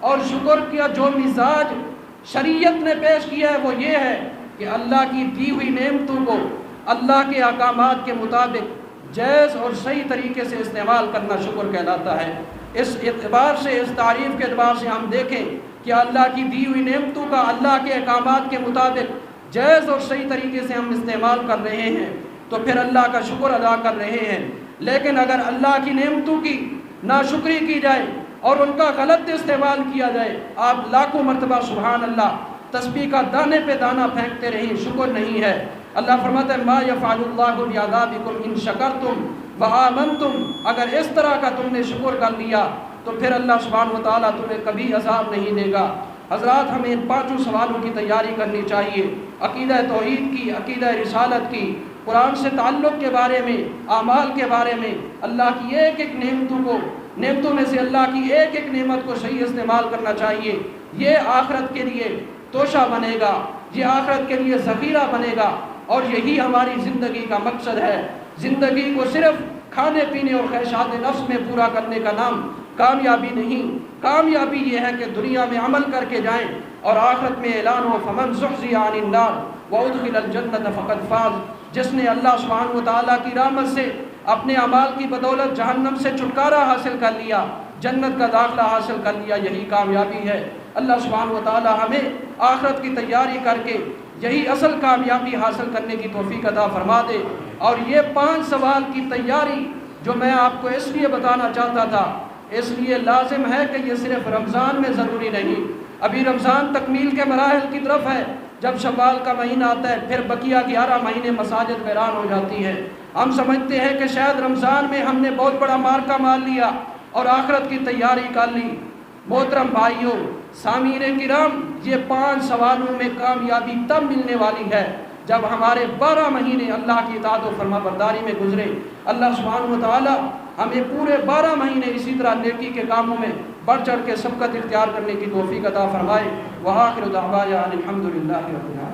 اور شکر کا جو مزاج شریعت نے پیش کیا ہے وہ یہ ہے کہ اللہ کی دی ہوئی نعمتوں کو اللہ کے احکامات کے مطابق جائز اور صحیح طریقے سے استعمال کرنا شکر کہلاتا ہے۔ اس اعتبار سے، اس تعریف کے اعتبار سے ہم دیکھیں کہ اللہ کی دی ہوئی نعمتوں کا اللہ کے احکامات کے مطابق جائز اور صحیح طریقے سے ہم استعمال کر رہے ہیں تو پھر اللہ کا شکر ادا کر رہے ہیں۔ لیکن اگر اللہ کی نعمتوں کی ناشکری کی جائے اور ان کا غلط استعمال کیا جائے، آپ لاکھوں مرتبہ سبحان اللہ تسبیح کا دانے پہ دانہ پھینکتے رہیں، شکر نہیں ہے۔ اللہ فرماتا ہے ما یفعل اللہ بعذابکم ان شکرتم وآمنتم، اگر اس طرح کا تم نے شکر کر لیا تو پھر اللہ سبحانہ وتعالیٰ تمہیں کبھی عذاب نہیں دے گا۔ حضرات، ہمیں ان 5 سوالوں کی تیاری کرنی چاہیے، عقیدہ توحید کی، عقیدہ رسالت کی، قرآن سے تعلق کے بارے میں، اعمال کے بارے میں، اللہ کی ایک ایک نعمتوں میں سے اللہ کی ایک ایک نعمت کو صحیح استعمال کرنا چاہیے۔ یہ آخرت کے لیے توشہ بنے گا، یہ آخرت کے لیے ذخیرہ بنے گا، اور یہی ہماری زندگی کا مقصد ہے۔ زندگی کو صرف کھانے پینے اور خواہشات نفس میں پورا کرنے کا نام کامیابی نہیں، کامیابی یہ ہے کہ دنیا میں عمل کر کے جائیں اور آخرت میں اعلان ہو فمن زحزح عن النار وادخل الجنة فقد فاز، جس نے اللہ سبحانہ وتعالیٰ کی رحمت سے اپنے اعمال کی بدولت جہنم سے چھٹکارا حاصل کر لیا، جنت کا داخلہ حاصل کر لیا، یہی کامیابی ہے۔ اللہ سبحانہ وتعالیٰ ہمیں آخرت کی تیاری کر کے یہی اصل کامیابی حاصل کرنے کی توفیق عطا فرما دے۔ اور یہ 5 سوال کی تیاری جو میں آپ کو اس لیے بتانا چاہتا تھا، اس لیے لازم ہے کہ یہ صرف رمضان میں ضروری نہیں، ابھی رمضان تکمیل کے مراحل کی طرف ہے، جب شوال کا مہینہ آتا ہے پھر بقیہ 11 مہینے مساجد ویران ہو جاتی ہے۔ ہم سمجھتے ہیں کہ شاید رمضان میں ہم نے بہت بڑا مارکا مار لیا اور آخرت کی تیاری کر لی۔ محترم بھائیوں، سامعین کرام، یہ 5 سوالوں میں کامیابی تب ملنے والی ہے جب ہمارے 12 مہینے اللہ کی اطاعت و فرما برداری میں گزرے۔ اللہ سبحانہ وتعالی ہمیں پورے 12 مہینے اسی طرح نیکی کے کاموں میں بڑھ چڑھ کے سبقت اختیار کرنے کی توفیق عطا فرمائے۔ وآخر دعوانا الحمدللہ رب العالمین۔